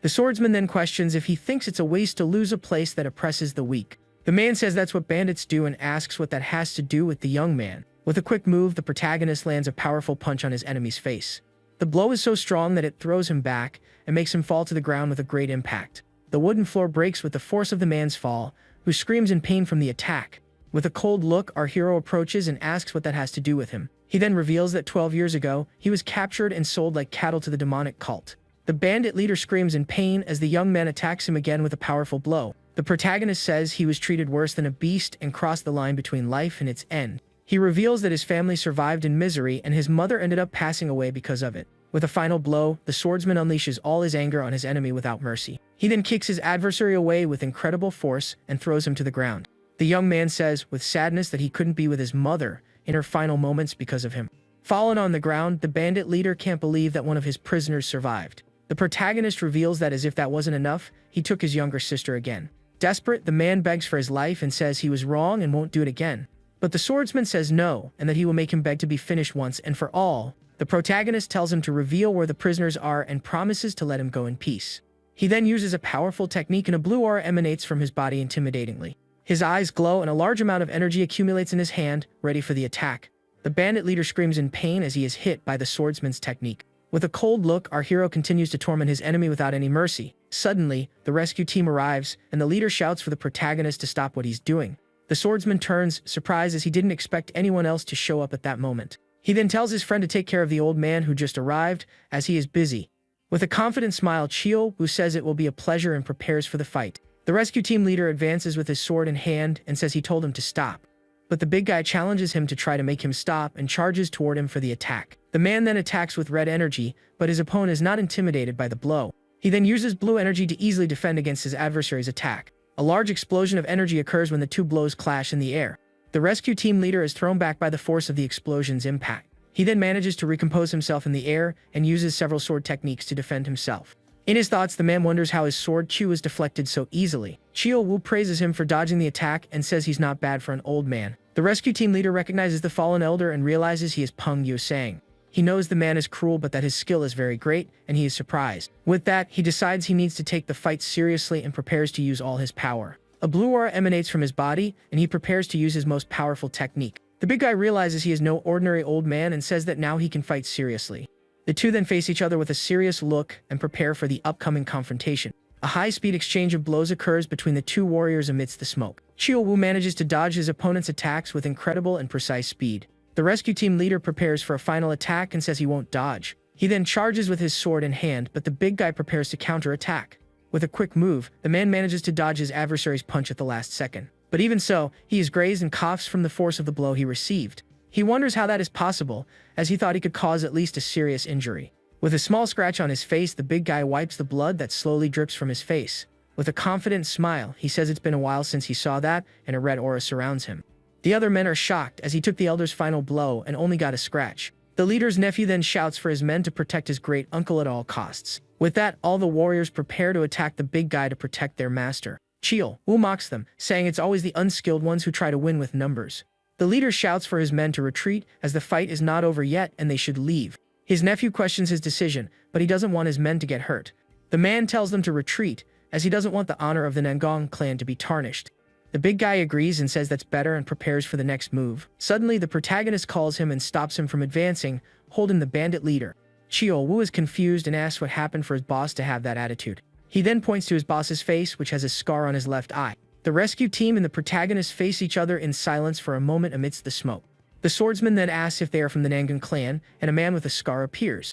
The swordsman then questions if he thinks it's a waste to lose a place that oppresses the weak. The man says that's what bandits do and asks what that has to do with the young man. With a quick move, the protagonist lands a powerful punch on his enemy's face. The blow is so strong that it throws him back and makes him fall to the ground with a great impact. The wooden floor breaks with the force of the man's fall, who screams in pain from the attack. With a cold look, our hero approaches and asks what that has to do with him. He then reveals that 12 years ago, he was captured and sold like cattle to the demonic cult. The bandit leader screams in pain as the young man attacks him again with a powerful blow. The protagonist says he was treated worse than a beast and crossed the line between life and its end. He reveals that his family survived in misery and his mother ended up passing away because of it. With a final blow, the swordsman unleashes all his anger on his enemy without mercy. He then kicks his adversary away with incredible force and throws him to the ground. The young man says with sadness that he couldn't be with his mother in her final moments because of him. Fallen on the ground, the bandit leader can't believe that one of his prisoners survived. The protagonist reveals that as if that wasn't enough, he took his younger sister again. Desperate, the man begs for his life and says he was wrong and won't do it again. But the swordsman says no, and that he will make him beg to be finished once and for all. The protagonist tells him to reveal where the prisoners are and promises to let him go in peace. He then uses a powerful technique and a blue aura emanates from his body intimidatingly. His eyes glow and a large amount of energy accumulates in his hand, ready for the attack. The bandit leader screams in pain as he is hit by the swordsman's technique. With a cold look, our hero continues to torment his enemy without any mercy. Suddenly, the rescue team arrives, and the leader shouts for the protagonist to stop what he's doing. The swordsman turns, surprised as he didn't expect anyone else to show up at that moment. He then tells his friend to take care of the old man who just arrived, as he is busy. With a confident smile, Chio-woo says it will be a pleasure and prepares for the fight. The rescue team leader advances with his sword in hand and says he told him to stop. But the big guy challenges him to try to make him stop and charges toward him for the attack. The man then attacks with red energy, but his opponent is not intimidated by the blow. He then uses blue energy to easily defend against his adversary's attack. A large explosion of energy occurs when the two blows clash in the air. The rescue team leader is thrown back by the force of the explosion's impact. He then manages to recompose himself in the air and uses several sword techniques to defend himself. In his thoughts, the man wonders how his sword Chu was deflected so easily. Chio-woo praises him for dodging the attack and says he's not bad for an old man. The rescue team leader recognizes the fallen elder and realizes he is Peng Yu-sang. He knows the man is cruel but that his skill is very great, and he is surprised. With that, he decides he needs to take the fight seriously and prepares to use all his power. A blue aura emanates from his body, and he prepares to use his most powerful technique. The big guy realizes he is no ordinary old man and says that now he can fight seriously. The two then face each other with a serious look and prepare for the upcoming confrontation. A high-speed exchange of blows occurs between the two warriors amidst the smoke. Chio-woo manages to dodge his opponent's attacks with incredible and precise speed. The rescue team leader prepares for a final attack and says he won't dodge. He then charges with his sword in hand, but the big guy prepares to counter-attack. With a quick move, the man manages to dodge his adversary's punch at the last second. But even so, he is grazed and coughs from the force of the blow he received. He wonders how that is possible, as he thought he could cause at least a serious injury. With a small scratch on his face, the big guy wipes the blood that slowly drips from his face. With a confident smile, he says it's been a while since he saw that, and a red aura surrounds him. The other men are shocked as he took the elder's final blow and only got a scratch. The leader's nephew then shouts for his men to protect his great uncle at all costs. With that, all the warriors prepare to attack the big guy to protect their master. Chio-woo mocks them, saying it's always the unskilled ones who try to win with numbers. The leader shouts for his men to retreat as the fight is not over yet and they should leave. His nephew questions his decision, but he doesn't want his men to get hurt. The man tells them to retreat, as he doesn't want the honor of the Nangong clan to be tarnished. The big guy agrees and says that's better and prepares for the next move. Suddenly, the protagonist calls him and stops him from advancing, holding the bandit leader. Chio-woo is confused and asks what happened for his boss to have that attitude. He then points to his boss's face, which has a scar on his left eye. The rescue team and the protagonist face each other in silence for a moment amidst the smoke. The swordsman then asks if they are from the Nangong clan, and a man with a scar appears.